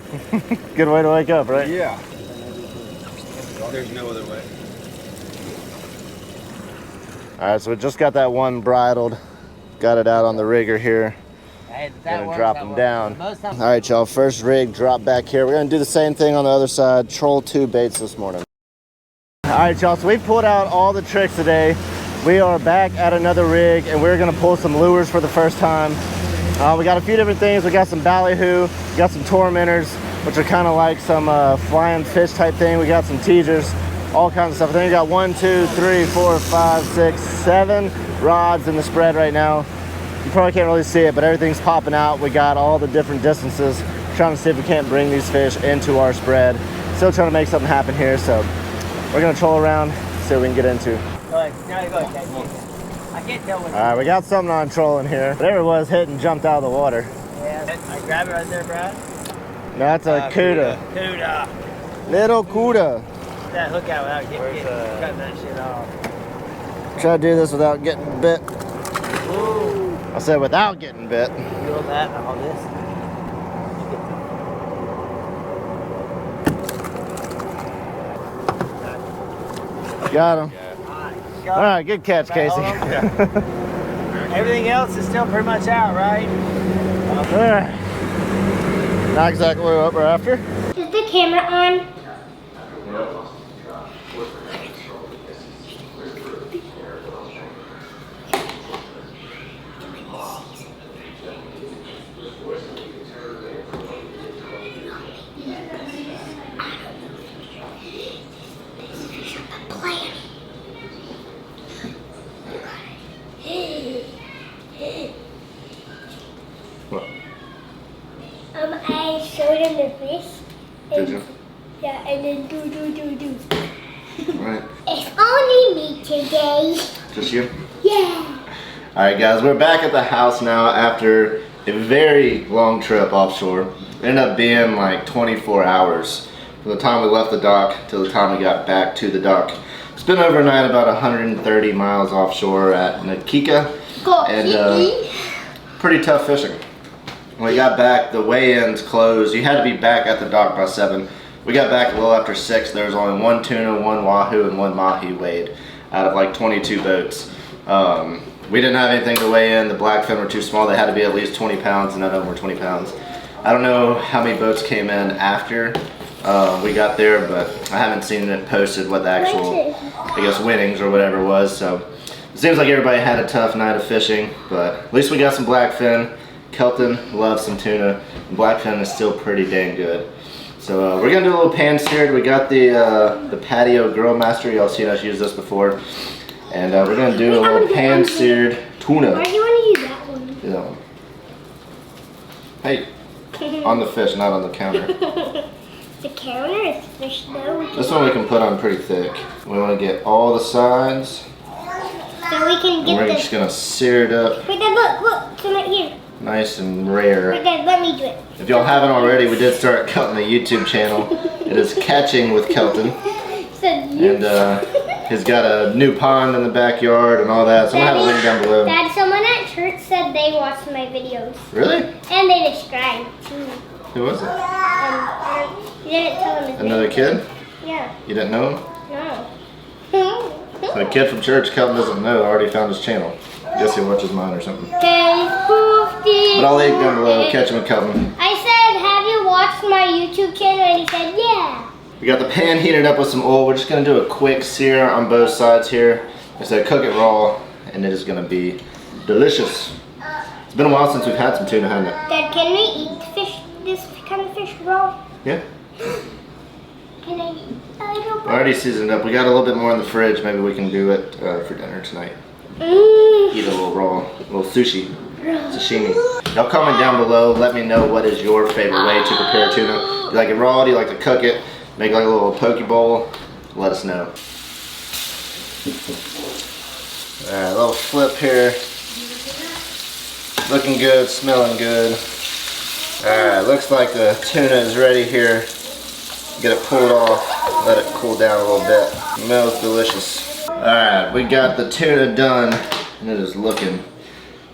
Good way to wake up, right? Yeah. There's no other way. All right, so we just got that one bridled. Got it out on the rigger here. Gonna drop them down. All right, y'all, first rig drop back here. We're gonna do the same thing on the other side, troll 2 baits this morning. All right, y'all, so we pulled out all the tricks today. We are back at another rig and we're gonna pull some lures for the first time. We got a few different things. We got some ballyhoo, we got some tormentors, which are kind of like some flying fish type thing. We got some teasers, all kinds of stuff. I think we got 1, 2, 3, 4, 5, 6, 7 rods in the spread right now. You probably can't really see it, but everything's popping out. We got all the different distances, trying to see if we can't bring these fish into our spread. Still trying to make something happen here, so we're gonna troll around, see what we can get into. Go ahead. Now go ahead. I can't tell what. All right, we got something on trolling here. Whatever it was hit and jumped out of the water. Yeah, I grab it right there, Brad. No, that's a cuda. Cuda. Little cuda. That hook out without getting cutting that shit off. Try to do this without getting bit. Ooh. I said without getting bit. Feel that and all this. Got him. All right, good catch, Casey. Everything else is still pretty much out, right? All right. Not exactly what we're after. Is the camera on? What? I showed him the fish. Did you? Yeah, and then do. All right. It's only me today. Just you? Yeah. All right, guys, we're back at the house now after a very long trip offshore. It ended up being like 24 hours from the time we left the dock till the time we got back to the dock. Spent overnight about 130 miles offshore at Nakika, and pretty tough fishing. When we got back, the weigh-ins closed. You had to be back at the dock by 7. We got back a little after 6. There was only 1 tuna, 1 wahoo, and 1 mahi weighed out of like 22 boats. We didn't have anything to weigh in. The blackfin were too small. They had to be at least 20 pounds, and none of them were 20 pounds. I don't know how many boats came in after we got there, but I haven't seen it posted what the actual, I guess, winnings or whatever was. So it seems like everybody had a tough night of fishing, but at least we got some blackfin. Kelton loves some tuna, and blackfin is still pretty dang good. So we're gonna do a little pan seared. We got the Patio Grill Master. Y'all seen us use this before, and we're gonna do a little pan seared tuna. Why do you want to use that one? Do that one. Hey, on the fish, not on the counter. The counter is fish though. This one we can put on pretty thick. We want to get all the sides. So we can And get we're the. just gonna sear it up Wait, Dad, look, come right here. nice and rare. Wait, Dad, let me do it. If y'all haven't already, we did start Kelton a YouTube channel. It is Catching with Kelton. So you. And he's got a new pond in the backyard and all that. So I'm gonna have a link down below. Dad, someone at church said they watched my videos. Really? And they subscribed too. Who was it? You didn't tell him his Another name. kid? Yeah. You didn't know him? No. So a kid from church Kelton doesn't know already found his channel. I guess he watches mine or something. But I'll link down below. Catching with Kelton. I said, have you watched my YouTube channel? And he said, yeah. We got the pan heated up with some oil. We're just gonna do a quick sear on both sides here. I said cook it raw, and it is gonna be delicious. It's been a while since we've had some tuna, hasn't it? Dad, can we eat fish, this kind of fish raw? Yeah. Can I eat a little bit? I already seasoned it up. We got a little bit more in the fridge. Maybe we can do it for dinner tonight. Mmm. Eat a little raw, a little sushi, sashimi. Y'all comment down below. Let me know what is your favorite way to prepare tuna. Do you like it raw? Do you like to cook it? Make like a little poke bowl? Let us know. Alright, a little flip here. Looking good, smelling good. Alright, looks like the tuna is ready here. Get it pulled off, let it cool down a little bit. Smells delicious. Alright, we got the tuna done, and it is looking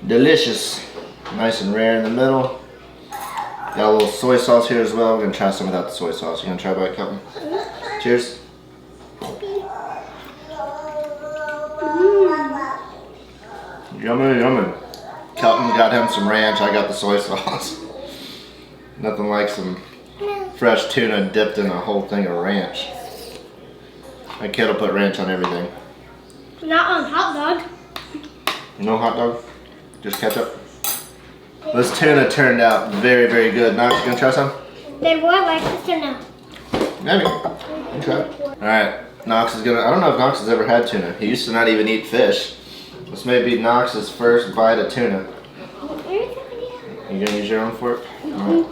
delicious. Nice and rare in the middle. Got a little soy sauce here as well. We're gonna try some without the soy sauce. You gonna try about it, Kelton? Cheers. Yummy, yummy. Kelton got him some ranch. I got the soy sauce. Nothing like some fresh tuna dipped in a whole thing of ranch. My kid will put ranch on everything. Not on hot dog. No hot dog? Just ketchup? This tuna turned out very, very good. Knox, you gonna try some? Then what like this tuna? Maybe. You can try it. Alright, Knox is gonna, I don't know if Knox has ever had tuna. He used to not even eat fish. This may be Knox's first bite of tuna. You gonna use your own fork? Alright.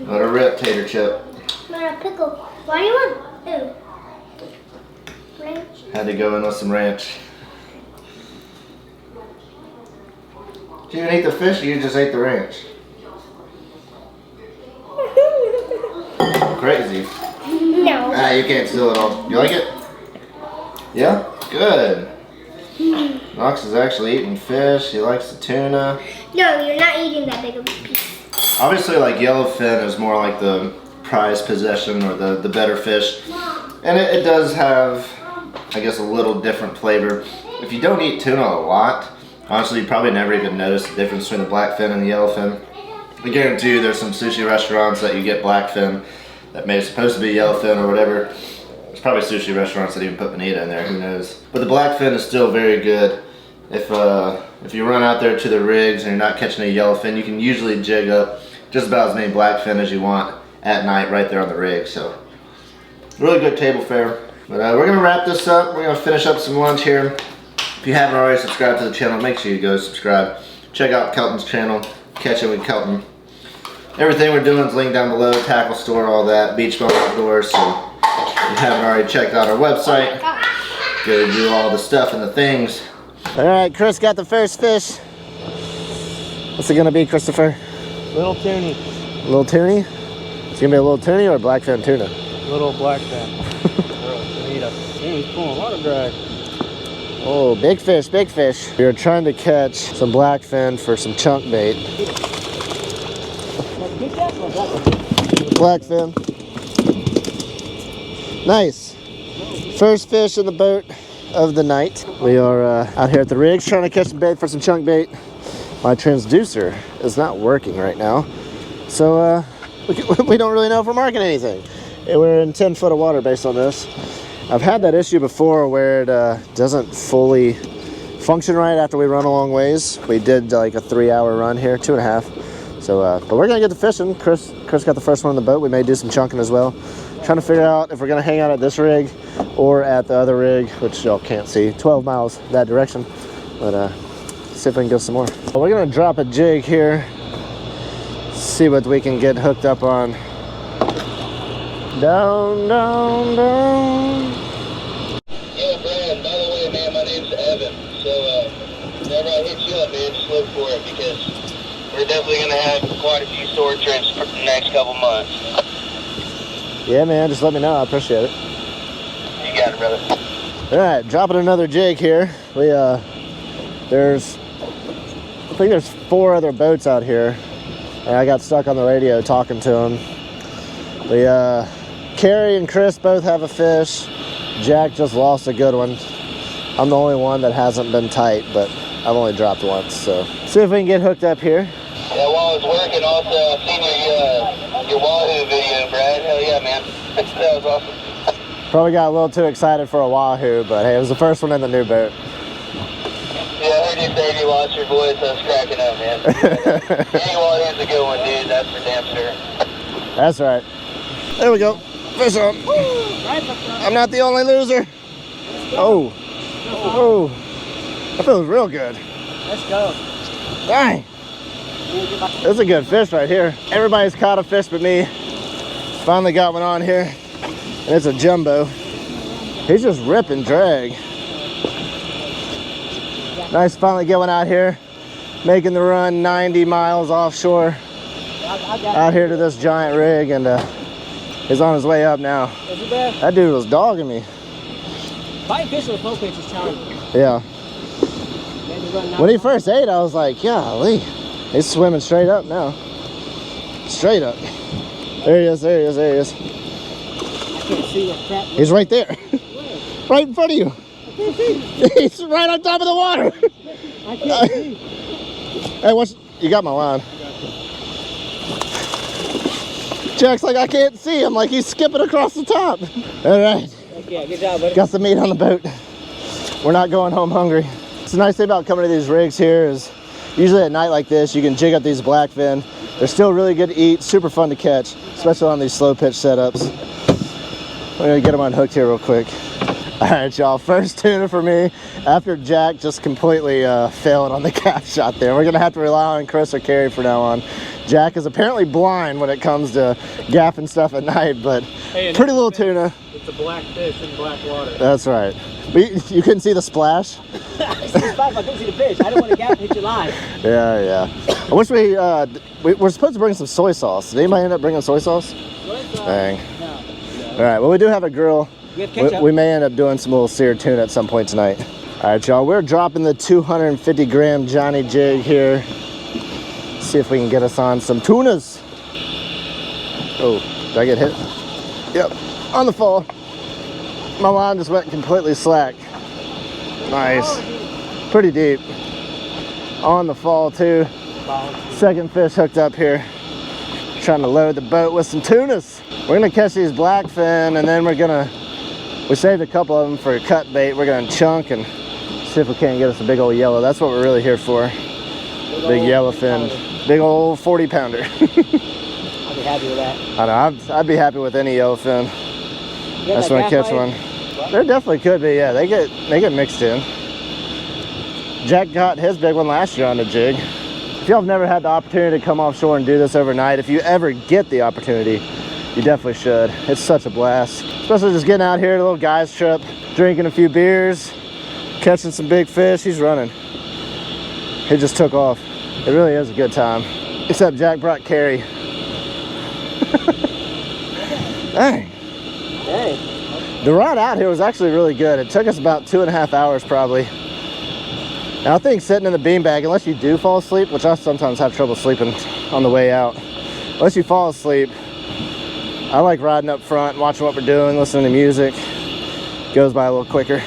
Let her rip, tater chip. Not a pickle. Why do you want ranch? Had to go in with some ranch. Did you even eat the fish or you just ate the ranch? Crazy. No. Ah, you can't steal it all. You like it? Yeah? Good. Knox is actually eating fish. He likes the tuna. No, you're not eating that big of a piece. Obviously, like yellowfin is more like the prized possession or the better fish. And it does have, I guess, a little different flavor. If you don't eat tuna a lot, honestly, you probably never even notice the difference between the blackfin and the yellowfin. I guarantee you there's some sushi restaurants that you get blackfin that may be supposed to be yellowfin or whatever. There's probably sushi restaurants that even put bonita in there, who knows. But the blackfin is still very good. If you run out there to the rigs and you're not catching a yellowfin, you can usually jig up just about as many blackfin as you want at night right there on the rig. So really good table fare. But we're gonna wrap this up. We're gonna finish up some lunch here. If you haven't already subscribed to the channel, make sure you go subscribe. Check out Kelton's channel, Catching with Kelton. Everything we're doing is linked down below, tackle store, all that, beach bum outdoors. So if you haven't already checked out our website, go do all the stuff and the things. All right, Chris got the first fish. What's it gonna be, Christopher? Little toonie. Little toonie? It's gonna be a little toonie or a blackfin tuna? Little blackfin. Bonita. He's pulling a lot of drag. Oh, big fish, big fish. We are trying to catch some blackfin for some chunk bait. Blackfin. Nice. First fish in the boat of the night. We are out here at the rigs trying to catch some bait for some chunk bait. My transducer is not working right now. So we don't really know if we're marking anything. And we're in 10 foot of water based on this. I've had that issue before where it doesn't fully function right after we run a long ways. We did like a 3-hour run here, 2.5. So, but we're gonna get to fishing. Chris got the first one in the boat. We may do some chunking as well. Trying to figure out if we're gonna hang out at this rig or at the other rig, which y'all can't see, 12 miles that direction. But see if we can get some more. We're gonna drop a jig here, see what we can get hooked up on. Down, down, down. Yeah, Brian, by the way, man, my name's Evan. So, whenever I hit you up, man, just look for it because we're definitely going to have quite a few sword trips for the next couple months. Yeah, man, just let me know. I appreciate it. You got it, brother. All right, dropping another jig here. We, I think there's 4 other boats out here. And I got stuck on the radio talking to them. We, Carrie and Chris both have a fish. Jack just lost a good one. I'm the only one that hasn't been tight, but I've only dropped once, so. See if we can get hooked up here. Yeah, while I was working, also, I seen your Wahoo video, Brad. Hell yeah, man. That was awesome. Probably got a little too excited for a Wahoo, but hey, it was the first one in the new boat. Yeah, I heard you say you lost your voice. I was cracking up, man. Any Wahoo's a good one, dude. That's for damn sure. That's right. There we go. Fish on. I'm not the only loser. Oh. Oh. That feels real good. Let's go. Dang. That's a good fish right here. Everybody's caught a fish but me. Finally got one on here. And it's a jumbo. He's just ripping drag. Nice finally get one out here. Making the run 90 miles offshore. Out here to this giant rig, and he's on his way up now. Is it there? That dude was dogging me. Biting fish with a flow pitch is challenging. Yeah. When he first ate, I was like, golly. He's swimming straight up now. Straight up. There he is, there he is, there he is. I can't see what crap. He's right there. Where? Right in front of you. I can't see. He's right on top of the water. I can't see. Hey, you got my line. Jack's like, I can't see him. Like, he's skipping across the top. All right. Yeah, good job, buddy. Got some meat on the boat. We're not going home hungry. It's a nice thing about coming to these rigs here is usually at night like this, you can jig up these blackfin. They're still really good to eat, super fun to catch, especially on these slow pitch setups. We're gonna get them unhooked here real quick. All right, y'all, first tuna for me after Jack just completely failed on the cast shot there. We're gonna have to rely on Chris or Carrie from now on. Jack is apparently blind when it comes to gaffing stuff at night, but hey, pretty little tuna. It's a black fish in black water. That's right. But you couldn't see the splash? I see the splash, I couldn't see the fish. I didn't want to gap and hit your line. Yeah, yeah. I wish we're supposed to bring some soy sauce. Did anybody end up bringing soy sauce? Dang. No. All right, well, we do have a grill. We have ketchup. We may end up doing some little seared tuna at some point tonight. All right, y'all, we're dropping the 250 gram Johnny jig here. See if we can get us on some tunas. Oh, did I get hit? Yep, on the fall. My line just went completely slack. Nice. Pretty deep. On the fall too. Second fish hooked up here. Trying to load the boat with some tunas. We're gonna catch these blackfin, and then we saved a couple of them for cut bait. We're gonna chunk and see if we can't get us a big old yellow. That's what we're really here for. Big yellowfin. Big old 40 pounder. I'll be happy with that. I know, I'd be happy with any yellowfin. I just want to catch one. There definitely could be, yeah. They get mixed in. Jack got his big one last year on the jig. If y'all have never had the opportunity to come offshore and do this overnight, if you ever get the opportunity, you definitely should. It's such a blast. Especially just getting out here, a little guys trip, drinking a few beers, catching some big fish. He's running. He just took off. It really is a good time. Except Jack brought Carrie. Dang. Hey. The ride out here was actually really good. It took us about 2.5 hours probably. And I think sitting in the beanbag, unless you do fall asleep, which I sometimes have trouble sleeping on the way out, unless you fall asleep, I like riding up front, watching what we're doing, listening to music. Goes by a little quicker.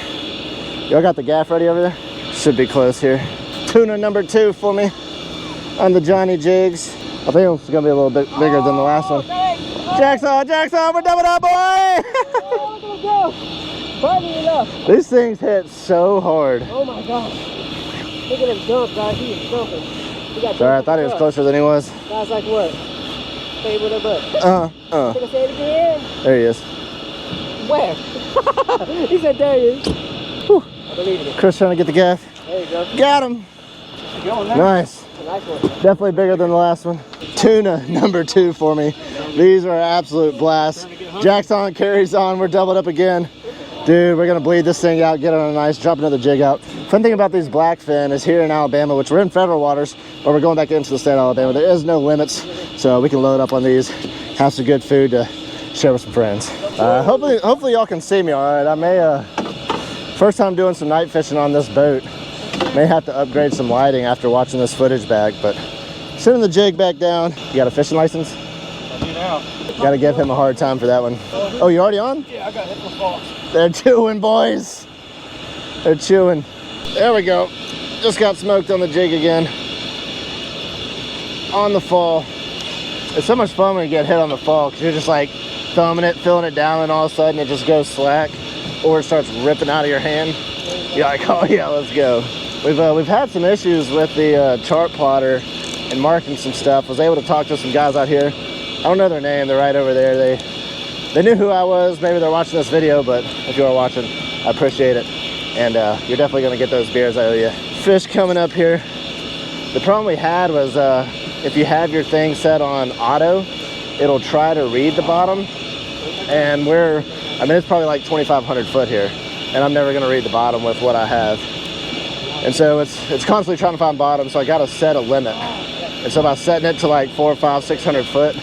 Y'all got the gaff ready over there? Should be close here. Tuna number 2 for me on the Johnny jigs. I think it's gonna be a little bit bigger than the last one. Jackson, we're done with that, boy! These things hit so hard. Oh my gosh. Look at him jump, guys. He is jumping. Sorry, I thought he was closer than he was. Guys, like what? Stay with her butt. Say it again. There he is. Where? He said there he is. Whew. I believe in it. Chris trying to get the gaff. There you go. Got him. Nice. Nice one. Definitely bigger than the last one. Tuna number 2 for me. These are absolute blasts. Jack's on, carries on. We're doubled up again. Dude, we're gonna bleed this thing out, get it on a nice, drop another jig out. Fun thing about these blackfin is here in Alabama, which we're in federal waters, but we're going back into the state of Alabama. There is no limits, so we can load up on these, have some good food to share with some friends. Hopefully y'all can see me all right. I may, first time doing some night fishing on this boat. May have to upgrade some lighting after watching this footage back, but sending the jig back down. You got a fishing license? I do now. Gotta give him a hard time for that one. Oh, you already on? Yeah, I got hit with falls. They're chewing, boys. They're chewing. There we go. Just got smoked on the jig again. On the fall. It's so much fun when you get hit on the fall because you're just like thumbing it, filling it down, and all of a sudden it just goes slack or it starts ripping out of your hand. You're like, oh yeah, let's go. We've had some issues with the chart plotter and marking some stuff. I was able to talk to some guys out here. I don't know their name. They're right over there. They knew who I was. Maybe they're watching this video, but if you are watching, I appreciate it. And you're definitely gonna get those beers I owe you. Fish coming up here. The problem we had was if you have your thing set on auto, it'll try to read the bottom. And it's probably like 2,500 foot here. And I'm never gonna read the bottom with what I have. And so it's constantly trying to find bottom, so I gotta set a limit. And so by setting it to like 400, 500, 600 foot,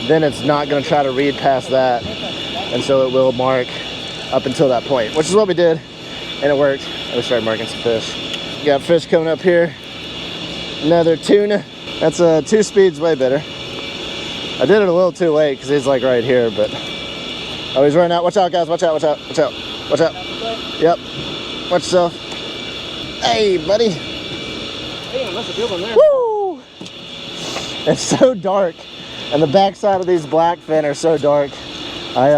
then it's not gonna try to read past that. And so it will mark up until that point, which is what we did. And it worked. And we started marking some fish. Got fish coming up here. Another tuna. That's 2 speeds way better. I did it a little too late because he's like right here, but oh, he's running out. Watch out, guys. Watch out, watch out, watch out, watch out. Yep. Watch yourself. Hey, buddy. Damn, that's a good one there. Woo! It's so dark, and the backside of these blackfin are so dark.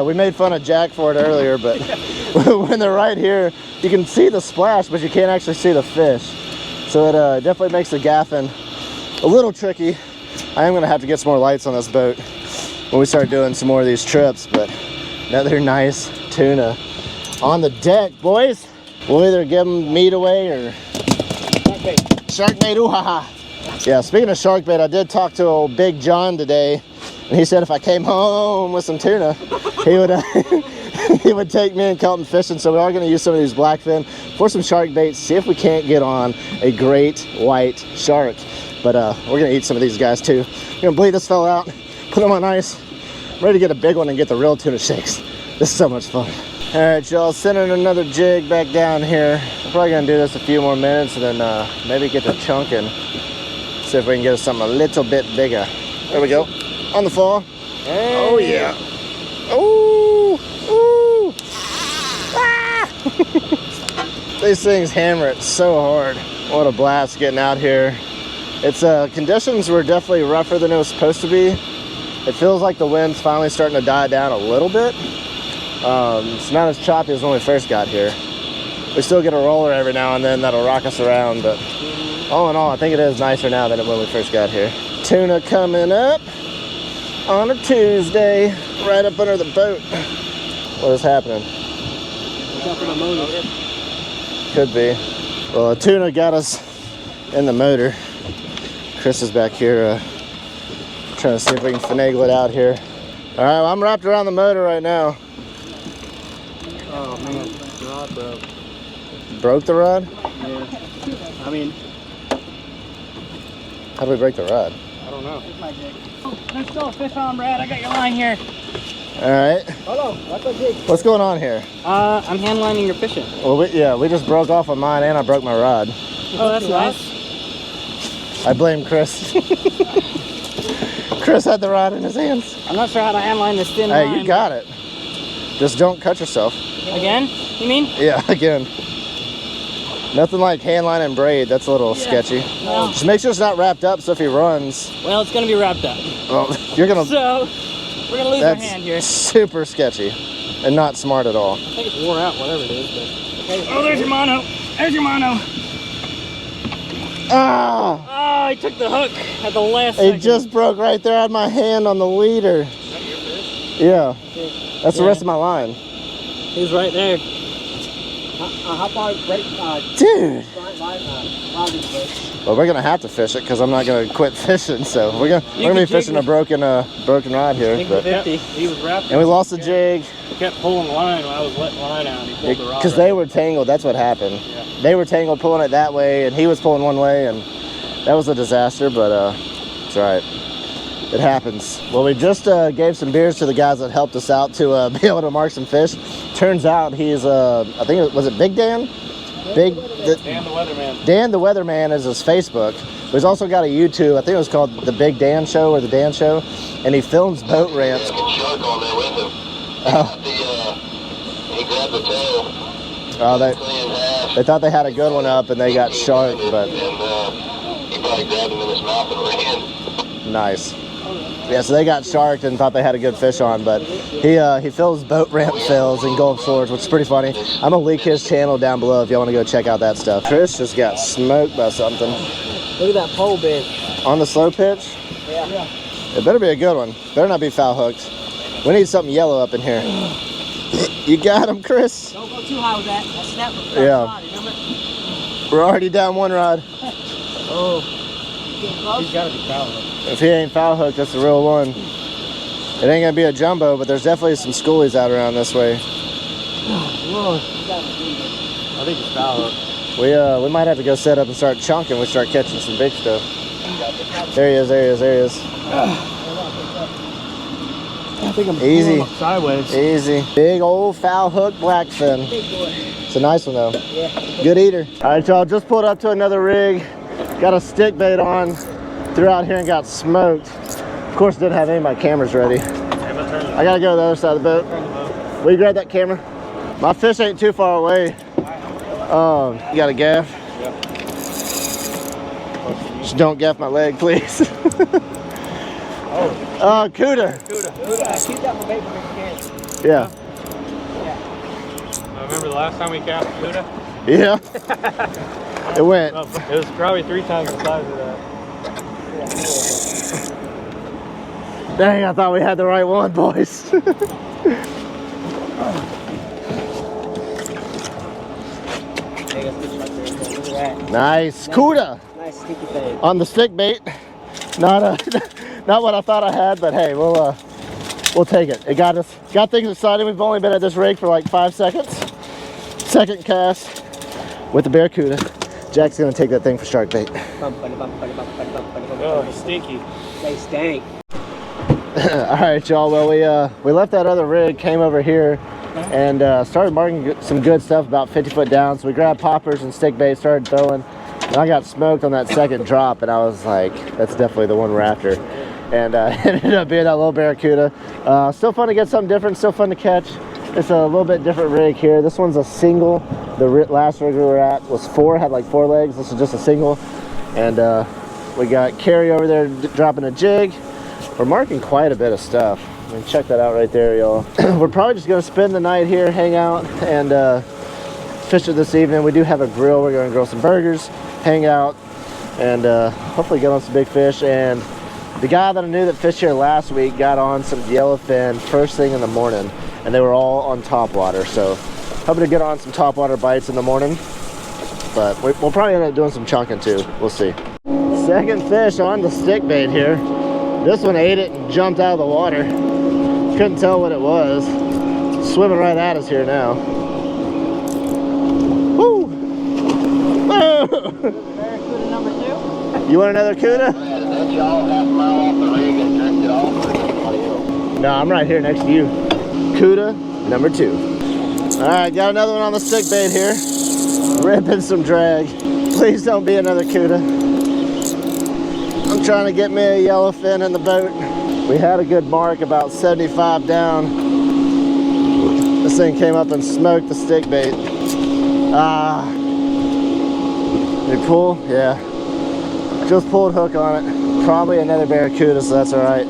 We made fun of Jack for it earlier, but when they're right here, you can see the splash, but you can't actually see the fish. So it definitely makes the gaffing a little tricky. I am gonna have to get some more lights on this boat when we start doing some more of these trips, but another nice tuna on the deck, boys. We'll either give them meat away or shark bait, ooh ha ha. Yeah, speaking of shark bait, I did talk to old Big John today, and he said if I came home with some tuna, he would he would take me and Kelton fishing. So we are going to use some of these blackfin for some shark bait, see if we can't get on a great white shark. But we're going to eat some of these guys too. We're going to bleed this fella out, put them on ice. I'm ready to get a big one and get the real tuna shakes. This is so much fun. All right, y'all, sending another jig back down here. We're probably gonna do this a few more minutes and then maybe get to chunking. See if we can get us something a little bit bigger. There we go, on the fall. Hey. Oh yeah. Ooh, ooh. Ah! These things hammer it so hard. What a blast getting out here. It's conditions were definitely rougher than it was supposed to be. It feels like the wind's finally starting to die down a little bit. It's not as choppy as when we first got here. We still get a roller every now and then that'll rock us around, but all in all, I think it is nicer now than when we first got here. Tuna coming up on a Tuesday, right up under the boat. What is happening? Could be. Well, a tuna got us in the motor. Chris is back here trying to see if we can finagle it out here. All right, well, I'm wrapped around the motor right now. Oh man, the rod broke. Broke the rod? Yeah. I mean, how do we break the rod? I don't know. Here's my jig. Let's go fish on, Brad. I got your line here. All right. Hello, what's the jig? What's going on here? I'm hand lining your fishing. Well, we just broke off on mine and I broke my rod. Oh, that's nice. I blame Chris. Chris had the rod in his hands. I'm not sure how to hand line this thin line. Hey, you got it. Just don't cut yourself. Again? You mean? Yeah, again. Nothing like hand line and braid. That's a little sketchy. Well, Just make sure it's not wrapped up, so if he runs, well, it's gonna be wrapped up. well, you're gonna. So we're gonna lose our That's hand here. super sketchy and not smart at all. I think it's wore out, whatever it is. But oh, there's your mono. There's your mono. Ah! Oh, he took the hook at the last It second. just broke right there on my hand on the leader. Is that your fish? Yeah, that's the Yeah. rest of my line. He's right there. How far break? Dude. Well, we're gonna have to fish it because I'm not gonna quit fishing. So we're gonna be fishing a broken rod here. But, He was wrapped. and we lost the jig He kept pulling line when I was letting line out. He pulled the rod. because they were tangled. That's what happened. Yeah. They were tangled pulling it that way, and he was pulling one way, and that was a disaster. But it's all right. It happens. Well, we just gave some beers to the guys that helped us out to be able to mark some fish. Turns out he's I think was it Big Dan? Dan the Weatherman. Dan the Weatherman is his Facebook. But he's also got a YouTube. I think it was called The Big Dan Show or The Dan Show, and he films boat ramps. Shark on there with him. He grabbed the tail. Oh, Clean in half. they thought they had a good one up, and they got sharked, but And he probably grabbed him in his mouth and ran. nice. Yeah, so they got sharked and thought they had a good fish on, but he fills boat ramp fills in Gulf Shores, which is pretty funny. I'm gonna link his channel down below if y'all want to go check out that stuff. Chris just got smoked by something Look at that pole bit. on the slow pitch. Yeah. It better be a good one. Better not be foul hooked. We need something yellow up in here. You got him, Chris. Don't go too high with that. That's snap. Yeah. We're already down one rod. Oh. He's got to be foul hooked. If he ain't foul hooked, that's the real one. It ain't gonna be a jumbo, but there's definitely some schoolies out around this way. I think it's foul hooked. We might have to go set up and start chunking. We start catching some big stuff. There he is. There he is. There he is. I think I'm Easy. pulling up sideways. Easy. Big old foul hook blackfin. It's a nice one though. Good eater. All right, y'all. Just pulled up to another rig. Got a stick bait on. Threw out here and got smoked. Of course, didn't have any of my cameras ready. I gotta go to the other side of the boat. Will you grab that camera? My fish ain't too far away. You got a gaff? Yeah. Just don't gaff my leg, please. Cuda. Keep that for bait when you can. Yeah. I remember the last time we cast Cuda? Yeah. It went. It was probably 3 times the size of that. Dang, I thought we had the right one, boys. Nice. Cuda Nice sticky bait. on the stick bait. Not what I thought I had, but hey, we'll take it. It got things excited. We've only been at this rig for like 5 seconds. Second cast with the Barracuda. Jack's gonna take that thing for shark bait. Oh, he's stinky. They stink. All right, y'all. Well, we left that other rig, came over here, and started marking some good stuff about 50 foot down. So we grabbed poppers and stick bait, started throwing, and I got smoked on that second drop, and I was like, that's definitely the one we're after. And it ended up being that little Barracuda. Still fun to get something different, still fun to catch. It's a little bit different rig here. This one's a single. The last rig we were at was 4, had like 4 legs. This is just a single. And we got Carrie over there dropping a jig. We're marking quite a bit of stuff. I mean, check that out right there, y'all. We're probably just gonna spend the night here, hang out, and fish it this evening. We do have a grill. We're gonna grill some burgers, hang out, and hopefully get on some big fish. And the guy that I knew that fished here last week got on some yellowfin first thing in the morning, and they were all on topwater. So hoping to get on some topwater bites in the morning, but we'll probably end up doing some chunking too. We'll see. Second fish on the stick bait here. This one ate it and jumped out of the water. Couldn't tell what it was. Swimming right at us here now. Woo! Barracuda number 2. You want another Cuda? That's y'all half a mile off the rig and drifted off. No, I'm right here next to you. Cuda number 2. All right, got another one on the stick bait here. Ripping some drag. Please don't be another Cuda. I'm trying to get me a yellowfin in the boat. We had a good mark about 75 down. This thing came up and smoked the stick bait. They pull? Yeah. Just pulled hook on it. Probably another barracuda, so that's alright.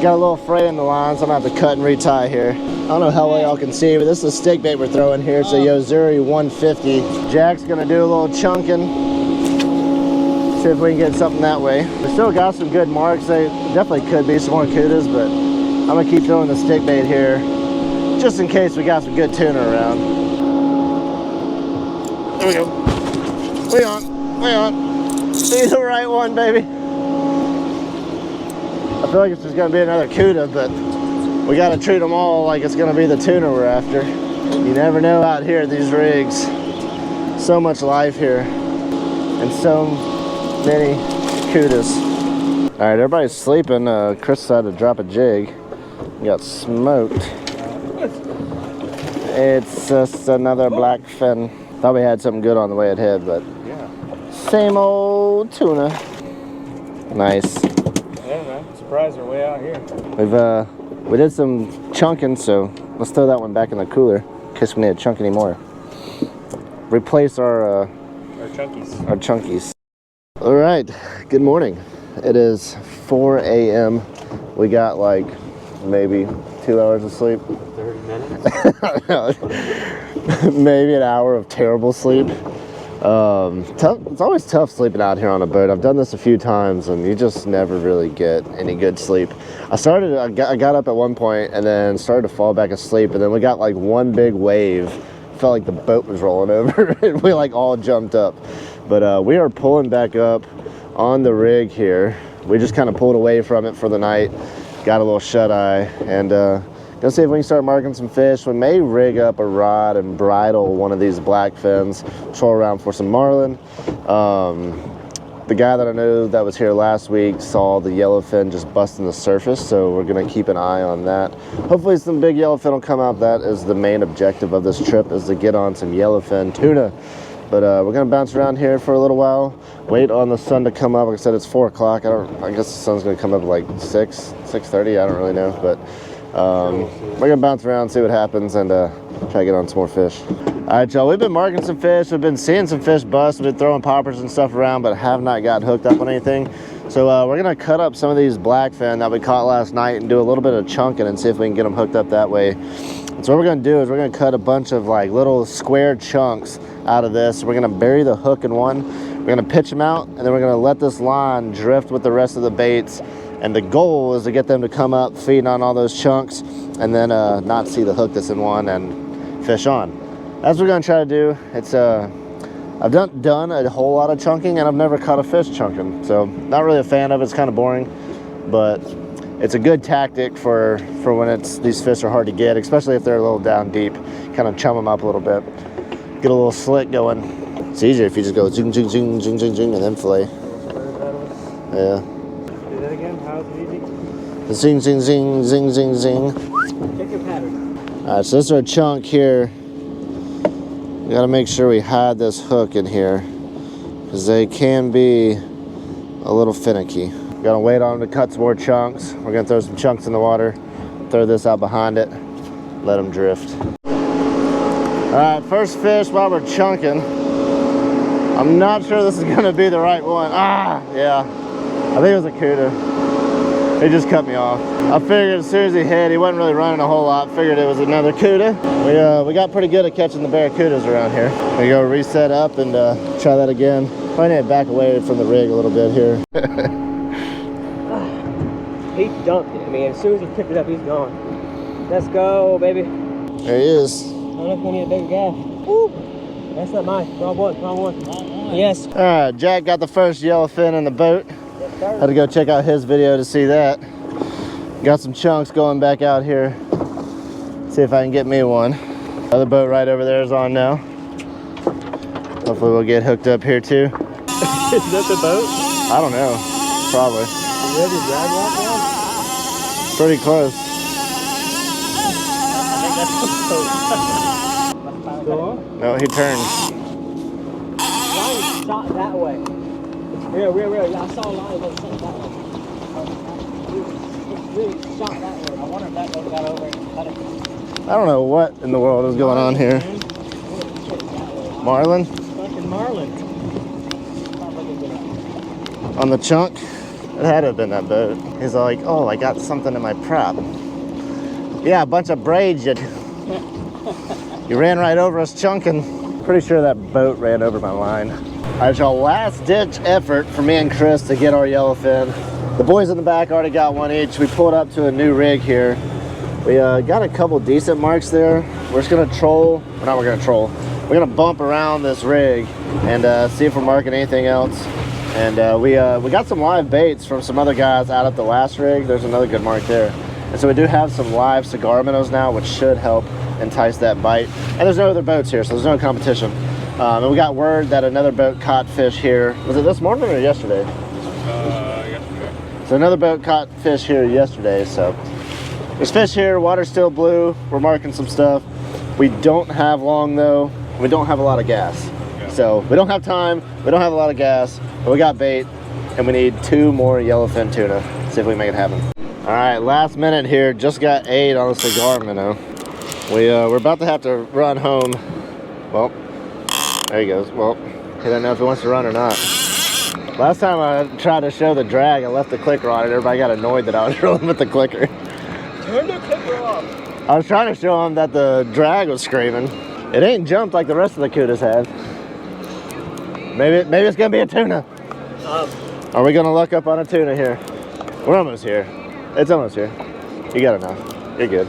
Got a little fray in the line, so I'm gonna have to cut and retie here. I don't know how well y'all can see, but this is a stick bait we're throwing here. It's a Yozuri 150. Jack's gonna do a little chunking. See if we can get something that way. We still got some good marks. They definitely could be some more cudas, but I'm gonna keep throwing the stick bait here just in case we got some good tuna around. There we go. Way on, way on. See the right one, baby. I feel like it's just gonna be another cuda, but we gotta treat them all like it's gonna be the tuna we're after. You never know out here at these rigs. So much life here and so many cudas. All right, everybody's sleeping. Chris decided to drop a jig. Got smoked. It's just another black fin. Thought we had something good on the way ahead, but same old tuna. Nice. Yeah, man. Surprised they're way out here. We did some chunking, so let's throw that one back in the cooler in case we need to chunk any more. Replace our chunkies. Our chunkies. All right. Good morning. It is 4 a.m. We got like maybe 2 hours of sleep. 30 minutes. Maybe an hour of terrible sleep. It's always tough sleeping out here on a boat. I've done this a few times and you just never really get any good sleep. I got up at one point and then started to fall back asleep, and then we got like one big wave. Felt like the boat was rolling over and we like all jumped up. But we are pulling back up on the rig here. We just kind of pulled away from it for the night. Got a little shut-eye and gonna see if we can start marking some fish. We may rig up a rod and bridle one of these black fins, troll around for some marlin. The guy that I knew that was here last week saw the yellowfin just busting the surface, so we're gonna keep an eye on that. Hopefully some big yellowfin will come out. That is the main objective of this trip, is to get on some yellowfin tuna. But we're gonna bounce around here for a little while, wait on the sun to come up. Like I said, it's 4 o'clock. I guess the sun's gonna come up at like 6:30. I don't really know, but we're gonna bounce around, see what happens, and try to get on some more fish. All right, y'all, we've been marking some fish. We've been seeing some fish bust. We've been throwing poppers and stuff around, but have not gotten hooked up on anything. So we're gonna cut up some of these blackfin that we caught last night and do a little bit of chunking and see if we can get them hooked up that way. So what we're gonna do is we're gonna cut a bunch of like little square chunks out of this. We're gonna bury the hook in one. We're gonna pitch them out, and then we're gonna let this line drift with the rest of the baits. And the goal is to get them to come up, feeding on all those chunks, and then not see the hook that's in one and fish on. That's what we're gonna try to do. It's I've done a whole lot of chunking, and I've never caught a fish chunking, so not really a fan of it. It's kind of boring, but it's a good tactic for when these fish are hard to get, especially if they're a little down deep. Kind of chum them up a little bit, get a little slick going. It's easier if you just go zing, zing, zing, zing, zing, zing, and then fillet. Yeah. Do that again. How's it easy? Zing, zing, zing, zing, zing, zing. Check your pattern. All right, so this is our chunk here. We gotta make sure we hide this hook in here, because they can be a little finicky. We're gonna wait on them to cut some more chunks. We're gonna throw some chunks in the water, throw this out behind it, let them drift. All right, first fish while we're chunking. I'm not sure this is gonna be the right one. Yeah, I think it was a cuda. He just cut me off. I figured as soon as he hit, he wasn't really running a whole lot. Figured it was another cuda. We got pretty good at catching the barracudas around here. We go reset up and try that again. Probably need to back away from the rig a little bit here. He dumped it. I mean, as soon as he picked it up, he's gone. Let's go, baby. There he is. I don't know if we need a bigger gaff. Woo! That's not mine. Wrong one. Wrong one. Yes. All right, Jack got the first yellowfin in the boat. Yes, sir. Had to go check out his video to see that. Got some chunks going back out here. See if I can get me one. Other boat right over there is on now. Hopefully we'll get hooked up here too. Is that the boat? I don't know. Probably. You ready to drag one down? Pretty close. I think that's the boat. Go on. No, he turned. Line shot that way. Real. I saw a line that shot that way. It's really shot that way. I wonder if that boat got over and cut it. I don't know what in the world is going on here. Marlin? Fucking marlin. on the chunk. It had to have been that boat. He's like, oh, I got something in my prop. Yeah, a bunch of braids. You ran right over us chunking. Pretty sure that boat ran over my line. All right, y'all, last ditch effort for me and Chris to get our yellowfin. The boys in the back already got one each. We pulled up to a new rig here. We got a couple decent marks there. We're just gonna troll, we're gonna troll. We're gonna bump around this rig and see if we're marking anything else. And we got some live baits from some other guys out at the last rig. There's another good mark there. And so we do have some live cigar minnows now, which should help entice that bite. And there's no other boats here, so there's no competition. And we got word that another boat caught fish here. Was it this morning or yesterday? Yesterday. So another boat caught fish here yesterday, so. There's fish here, water's still blue. We're marking some stuff. We don't have long though. We don't have a lot of gas. Yeah. So we don't have time, we don't have a lot of gas, but we got bait, and we need 2 more yellowfin tuna. See if we can make it happen. All right, last minute here, just got 8 on a cigar minnow. We're about to have to run home. Well, there he goes. Well, he doesn't know if he wants to run or not. Last time I tried to show the drag, I left the clicker on and everybody got annoyed that I was rolling with the clicker. Turn the clicker off. I was trying to show him that the drag was screaming. It ain't jumped like the rest of the cudas have. Maybe it's gonna be a tuna. Are we gonna luck up on a tuna here? We're almost here. It's almost here. You got enough. You're good.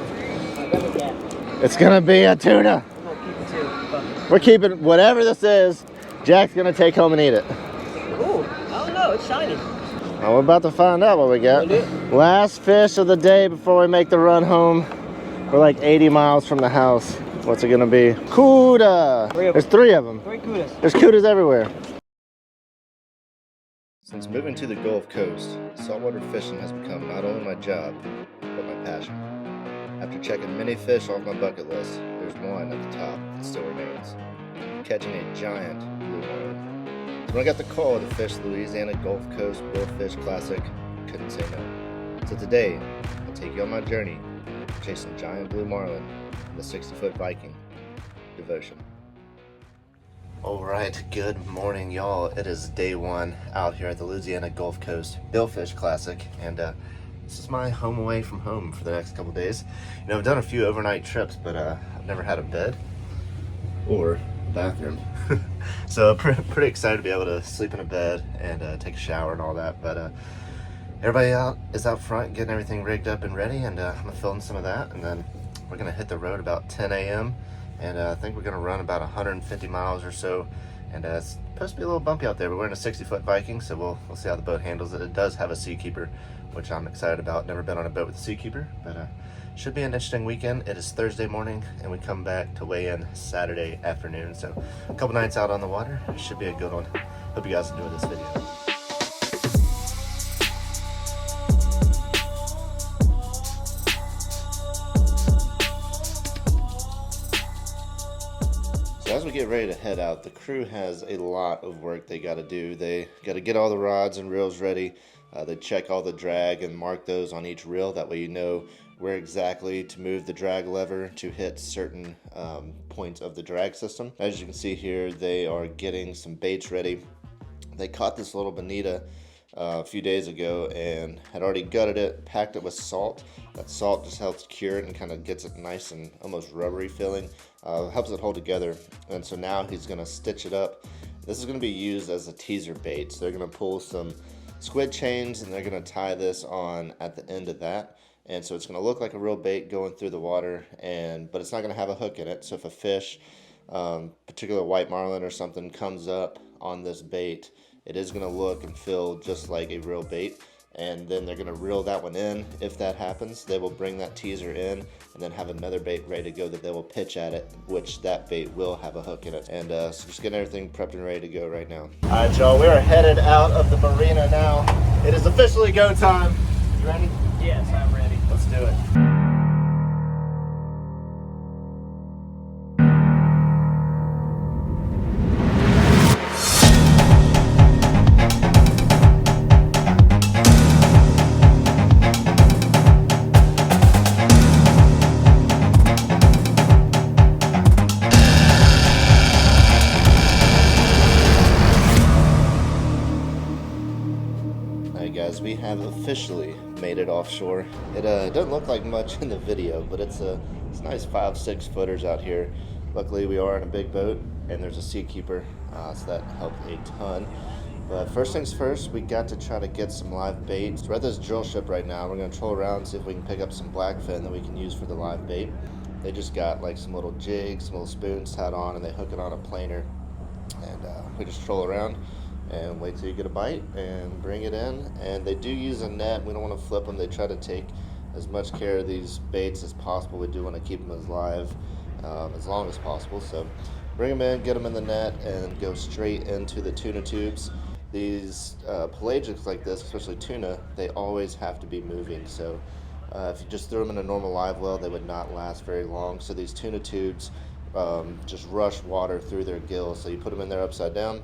It's gonna be a tuna. We're keeping whatever this is. Jack's gonna take home and eat it. Ooh, I don't know, it's shiny. Well, we're about to find out what we got. Last fish of the day before we make the run home. We're like 80 miles from the house. What's it gonna be? Cuda! There's 3 of them. 3 cudas. There's cudas everywhere. Since moving to the Gulf Coast, saltwater fishing has become not only my job, but my passion. After checking many fish off my bucket list, there's one at the top that still remains. Catching a giant blue marlin. So when I got the call to fish the Louisiana Gulf Coast Billfish Classic, I couldn't say no. So today, I'll take you on my journey chasing giant blue marlin in the 60-foot Viking, Devotion. Alright, good morning y'all. It is day 1 out here at the Louisiana Gulf Coast Billfish Classic, and this is my home away from home for the next couple days. You know, I've done a few overnight trips, but I've never had a bed or a bathroom. So pretty excited to be able to sleep in a bed and take a shower and all that, but everybody is out front getting everything rigged up and ready, and I'm gonna film some of that, and then we're gonna hit the road about 10 a.m. and I think we're gonna run about 150 miles or so, and it's supposed to be a little bumpy out there, but we're in a 60-foot Viking, so we'll see how the boat handles it. It does have a Seakeeper, which I'm excited about. Never been on a boat with a Seakeeper, but should be an interesting weekend. It is Thursday morning, and we come back to weigh in Saturday afternoon, so a couple nights out on the water. Should be a good one. Hope you guys enjoy this video. As we get ready to head out, the crew has a lot of work they got to do. They got to get all the rods and reels ready. They check all the drag and mark those on each reel. That way you know where exactly to move the drag lever to hit certain points of the drag system. As you can see here, they are getting some baits ready. They caught this little bonita a few days ago and had already gutted it, packed it with salt. That salt just helps cure it and kind of gets it nice and almost rubbery feeling. Helps it hold together, and so now he's going to stitch it up. This is going to be used as a teaser bait, so they're going to pull some squid chains and they're going to tie this on at the end of that, and so it's going to look like a real bait going through the water, but it's not going to have a hook in it. So if a fish, particular white marlin or something, comes up on this bait, it is going to look and feel just like a real bait. And then they're going to reel that one in. If that happens, they will bring that teaser in and then have another bait ready to go that they will pitch at it, which that bait will have a hook in it. And so just getting everything prepped and ready to go right now. All right, y'all, we are headed out of the marina now. It is officially go time. You ready? Yes, I'm ready. Let's do it. we have officially made it offshore. It doesn't look like much in the video, but it's nice 5-6 footers out here. Luckily we are in a big boat and there's a seakeeper, so that helped a ton. But first things first, we got to try to get some live bait. So we're at this drill ship right now. We're gonna troll around and see if we can pick up some blackfin that we can use for the live bait. They just got like some little jigs, some little spoons tied on, and they hook it on a planer. And we just troll around and wait till you get a bite and bring it in. And they do use a net. We don't want to flip them. They try to take as much care of these baits as possible. We do want to keep them as live as long as possible. So bring them in, get them in the net, and go straight into the tuna tubes. These pelagics like this, especially tuna, they always have to be moving. So if you just threw them in a normal live well, they would not last very long. So these tuna tubes just rush water through their gills. So you put them in there upside down,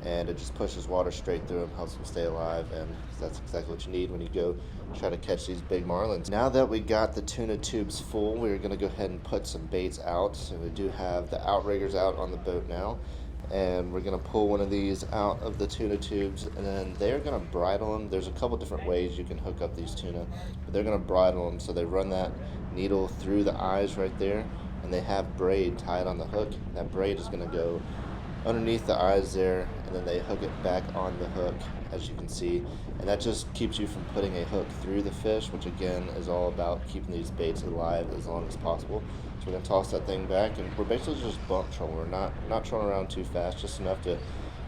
and it just pushes water straight through them, helps them stay alive, and that's exactly what you need when you go try to catch these big marlins. Now that we got the tuna tubes full, we're gonna go ahead and put some baits out. So we do have the outriggers out on the boat now, and we're gonna pull one of these out of the tuna tubes, and then they're gonna bridle them. There's a couple different ways you can hook up these tuna, but they're gonna bridle them. So they run that needle through the eyes right there, and they have braid tied on the hook. That braid is gonna go underneath the eyes there, and then they hook it back on the hook, as you can see, and that just keeps you from putting a hook through the fish, which again is all about keeping these baits alive as long as possible. So we're gonna toss that thing back, and we're basically just bump trolling. We're not trolling around too fast, just enough to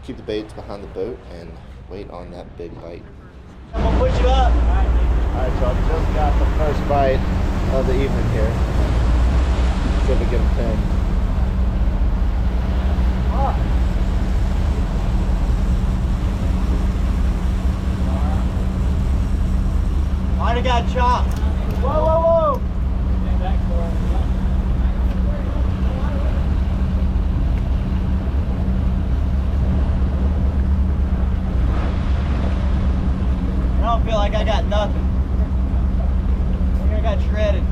keep the baits behind the boat and wait on that big bite. I'm gonna push it up. All right, y'all, just got the first bite of the evening here. See if we get him pinned. Might have got chopped. Whoa, whoa, whoa. I don't feel like I got nothing. I think I got shredded.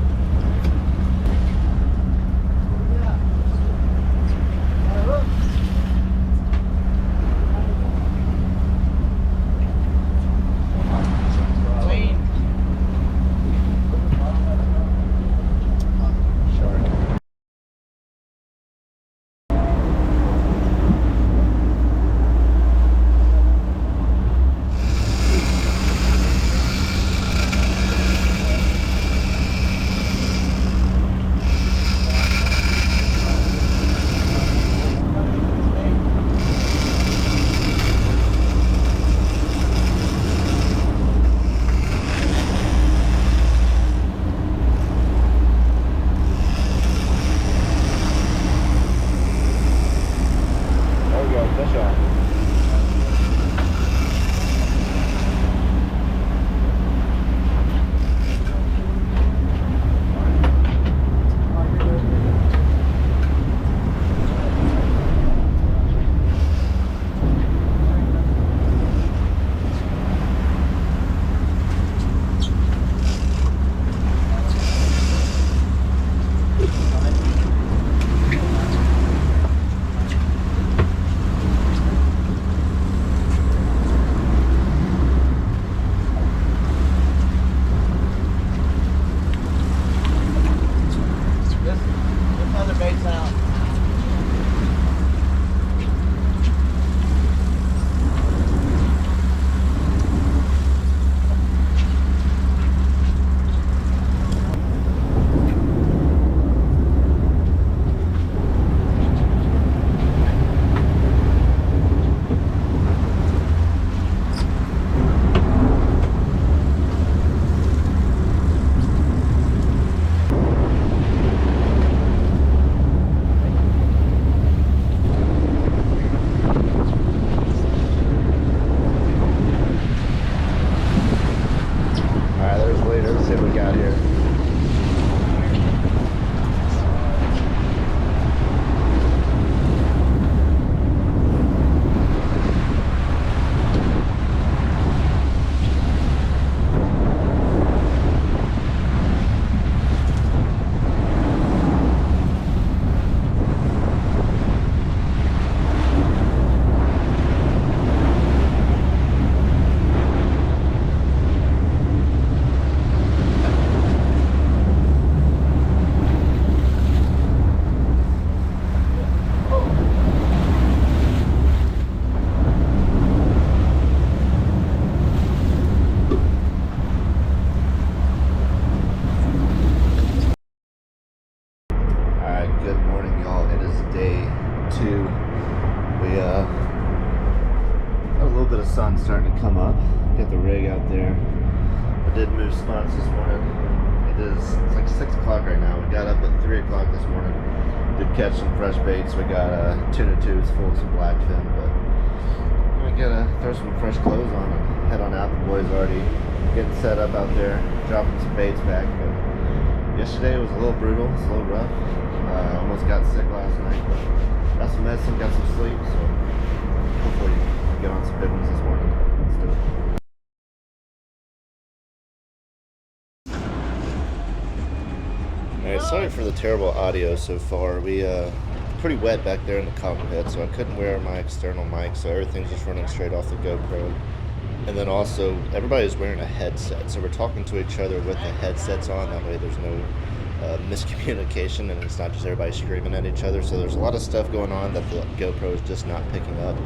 Good morning, y'all. It is day 2. We got a little bit of sun starting to come up. Got the rig out there. I did move spots this morning. It's like 6 o'clock right now. We got up at 3 o'clock this morning. Did catch some fresh baits. We got tuna tubes full of some blackfin, but we gotta throw some fresh clothes on and head on out. The boys already getting set up out there, dropping some baits back. But yesterday was a little brutal. It's a little rough. Almost got sick last night, but got some medicine, got some sleep, so hopefully we get on some big ones this morning. Let's do it. Alright, sorry for the terrible audio so far. We pretty wet back there in the cockpit, so I couldn't wear my external mic, so everything's just running straight off the GoPro. And then also, everybody's wearing a headset, so we're talking to each other with the headsets on. That way there's no miscommunication, and it's not just everybody screaming at each other. So there's a lot of stuff going on that the GoPro is just not picking up.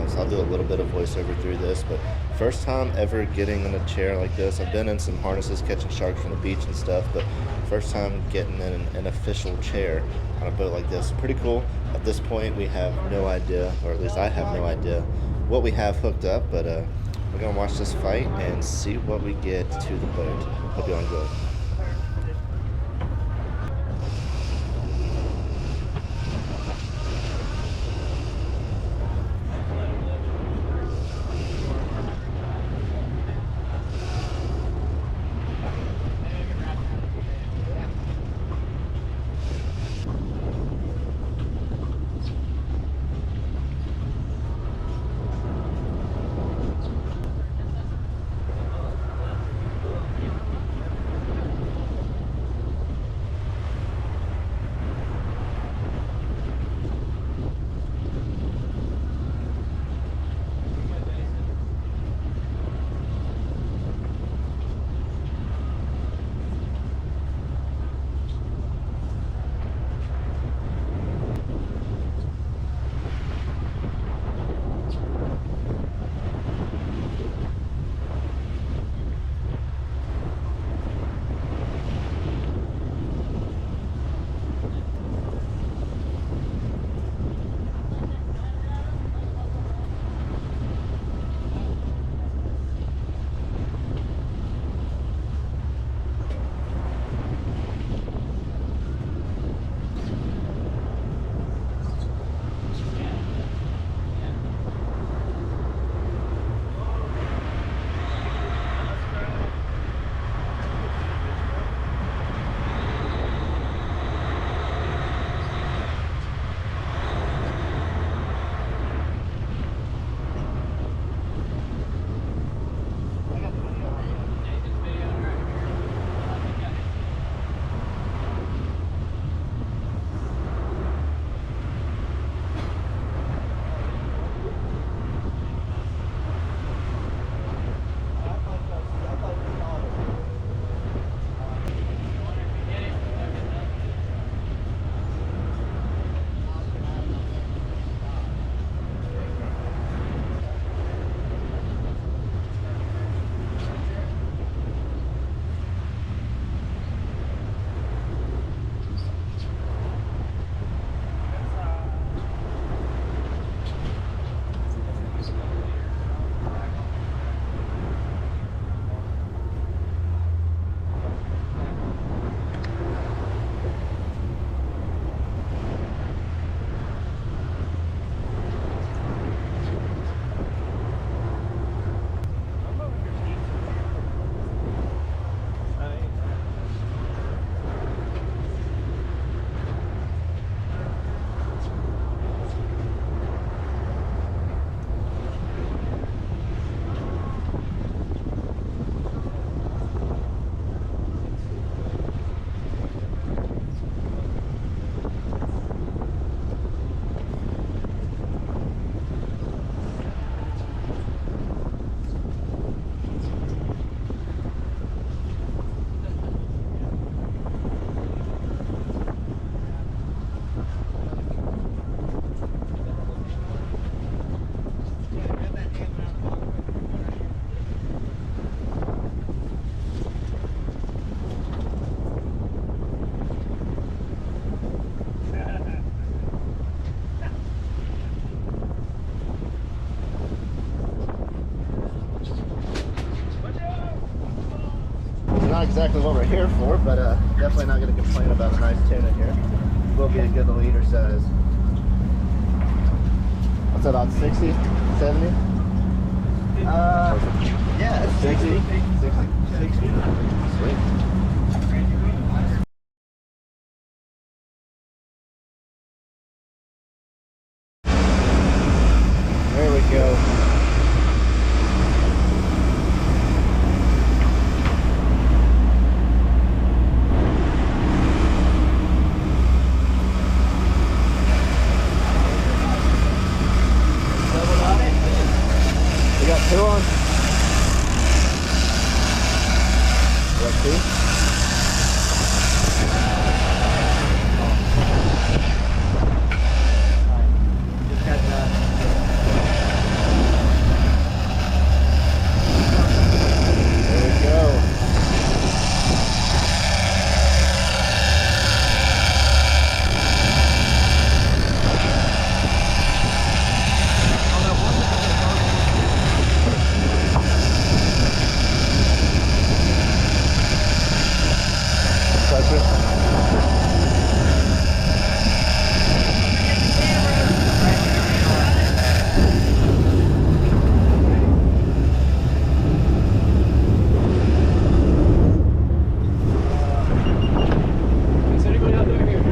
So I'll do a little bit of voiceover through this, but first time ever getting in a chair like this. I've been in some harnesses catching sharks from the beach and stuff, but first time getting in an official chair on a boat like this. Pretty cool. At this point, we have no idea, or at least I have no idea, what we have hooked up, but we're gonna watch this fight and see what we get to the boat. Hope you all enjoy. exactly what we're here for, but definitely not going to complain about a nice tuna here. Will be a good leader size. What's that, about 60, 70? Yeah, 60. Sweet. There we go. We got 2 on. We got 2. There we go. Touch it. Is anybody out there here?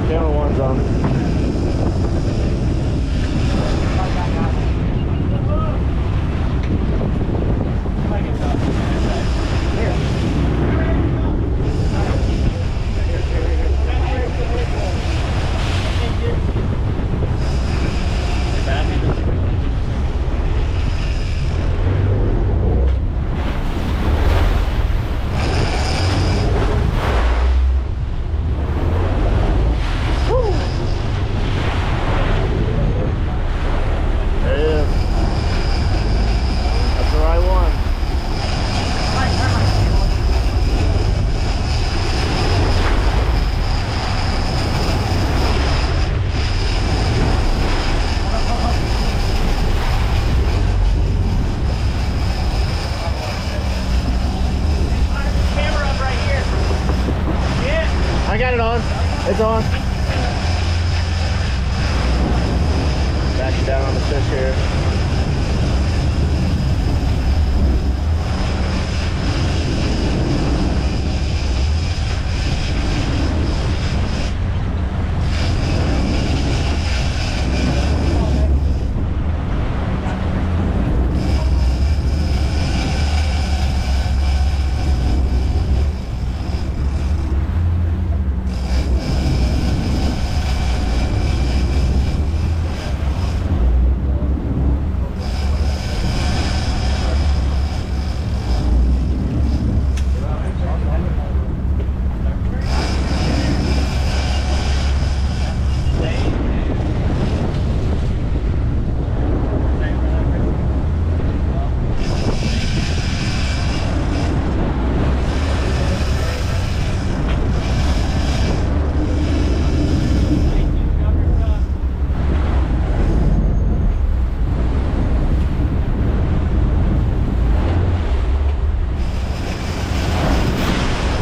Camera 1's on. There he is. That's the right one. camera up right here. Yeah. I got it on. It's on. Backing down on the fish here.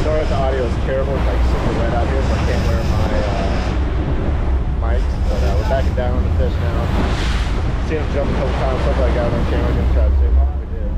Sorry if the audio is terrible. It's like super wet out here, so I can't wear my mic. But we're backing down on the fish now. See him jump a couple times, stuff like that on camera. Gonna try to zoom in. We did.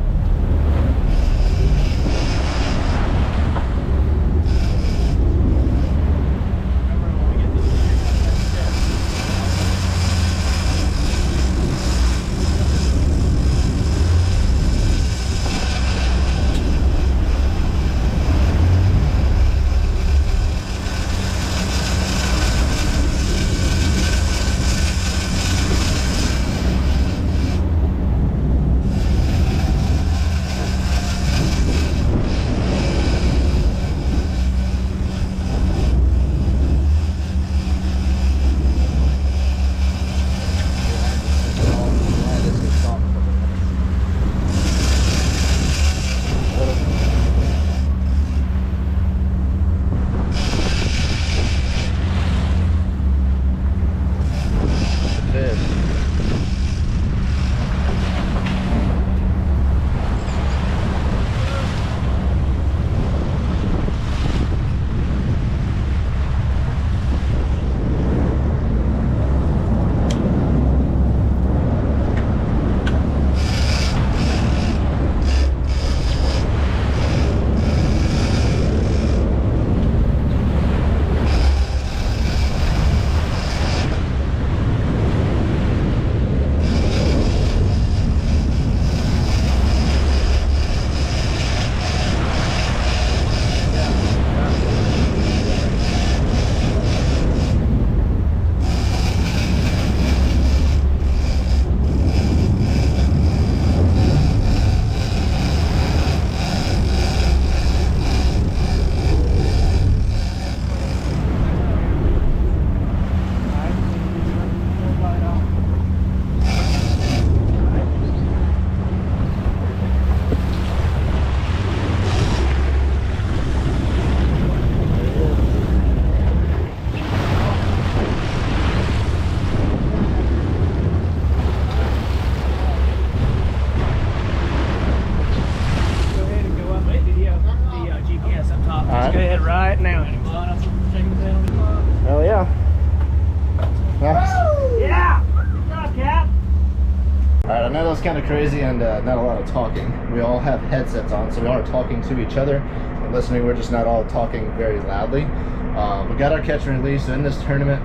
kind of crazy and not a lot of talking. We all have headsets on, so we are talking to each other and listening. We're just not all talking very loudly. We got our catch and release. So in this tournament,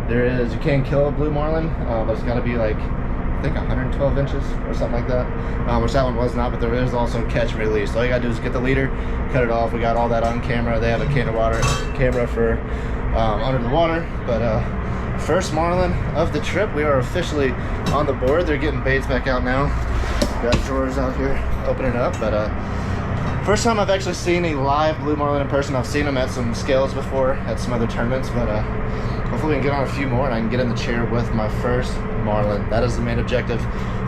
you can kill a blue marlin, but it's got to be like, I think 112 inches or something like that, which that one was not, but there is also catch and release. All you gotta do is get the leader, cut it off. We got all that on camera. They have a camera for under the water. But first marlin of the trip, we are officially on the board. They're getting baits back out now. Got drawers out here opening up, but first time I've actually seen a live blue marlin in person. I've seen them at some scales before at some other tournaments, but hopefully we can get on a few more and I can get in the chair with my first marlin. That is the main objective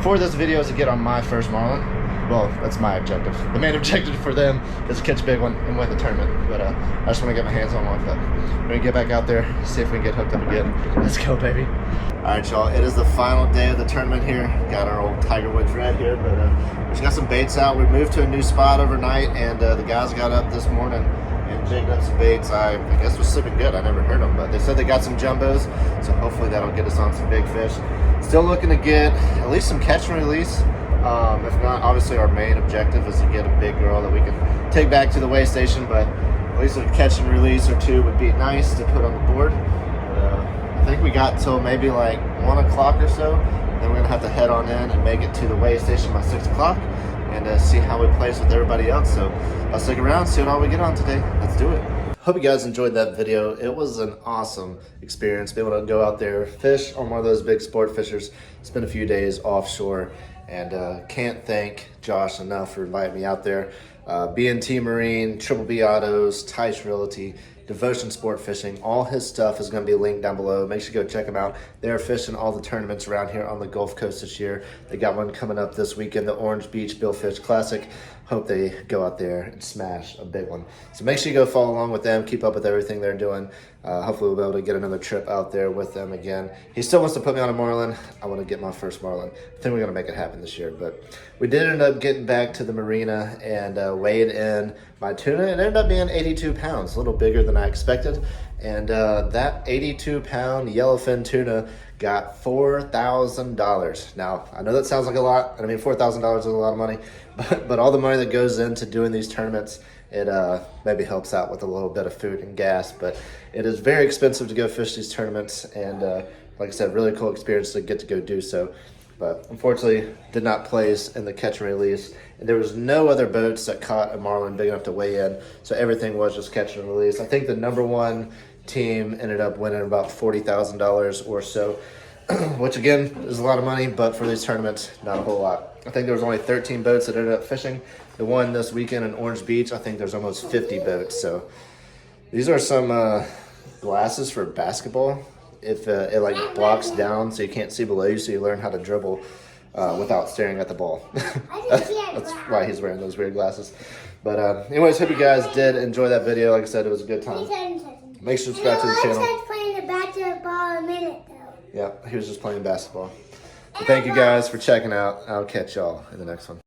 for this video, is to get on my first marlin. Well, that's my objective. The main objective for them is to catch a big one and win the tournament. But I just want to get my hands on one. But we're gonna get back out there, see if we can get hooked up again. Let's go, baby. All right, y'all. It is the final day of the tournament here. Got our old Tiger Woods red here, but we just got some baits out. We moved to a new spot overnight, and the guys got up this morning and jigged up some baits. I guess was sleeping good. I never heard them, but they said they got some jumbos, so hopefully that'll get us on some big fish. Still looking to get at least some catch and release. If not, obviously our main objective is to get a big girl that we can take back to the weigh station, but at least a catch and release or two would be nice to put on the board. But, I think we got till maybe like 1 o'clock or so. Then we're gonna have to head on in and make it to the weigh station by 6 o'clock and see how we place with everybody else. So I'll stick around, see what all we get on today. Let's do it. Hope you guys enjoyed that video. It was an awesome experience, be able to go out there, fish on one of those big sport fishers, spend a few days offshore, and can't thank Josh enough for inviting me out there. B&T Marine, Triple B Autos, Tice Realty, Devotion Sport Fishing, all his stuff is going to be linked down below. Make sure you go check him out. They're fishing all the tournaments around here on the Gulf Coast this year. They got one coming up this weekend, the Orange Beach Billfish Classic. Hope they go out there and smash a big one. So make sure you go follow along with them, keep up with everything they're doing. Hopefully we'll be able to get another trip out there with them again. He still wants to put me on a marlin. I want to get my first marlin. I think we're going to make it happen this year. But we did end up getting back to the marina and weighed in my tuna. It ended up being 82 pounds, a little bigger than I expected. And that 82-pound yellowfin tuna got $4,000. Now, I know that sounds like a lot. I mean, $4,000 is a lot of money. But all the money that goes into doing these tournaments, it maybe helps out with a little bit of food and gas. But it is very expensive to go fish these tournaments. And like I said, really cool experience to get to go do so. But unfortunately, did not place in the catch and release. And there was no other boats that caught a marlin big enough to weigh in. So everything was just catch and release. I think the #1 team ended up winning about $40,000 or so, which again is a lot of money, but for these tournaments, not a whole lot. I think there was only 13 boats that ended up fishing. The one this weekend in Orange Beach, I think there's almost 50 boats. So these are some glasses for basketball. If it like blocks down so you can't see below you, so you learn how to dribble without staring at the ball. That's why he's wearing those weird glasses. But anyways, hope you guys did enjoy that video. Like I said, it was a good time. Make sure to subscribe to the channel. I was playing the basketball a minute though. Yeah, he was just playing basketball. But thank you guys for checking out. I'll catch y'all in the next one.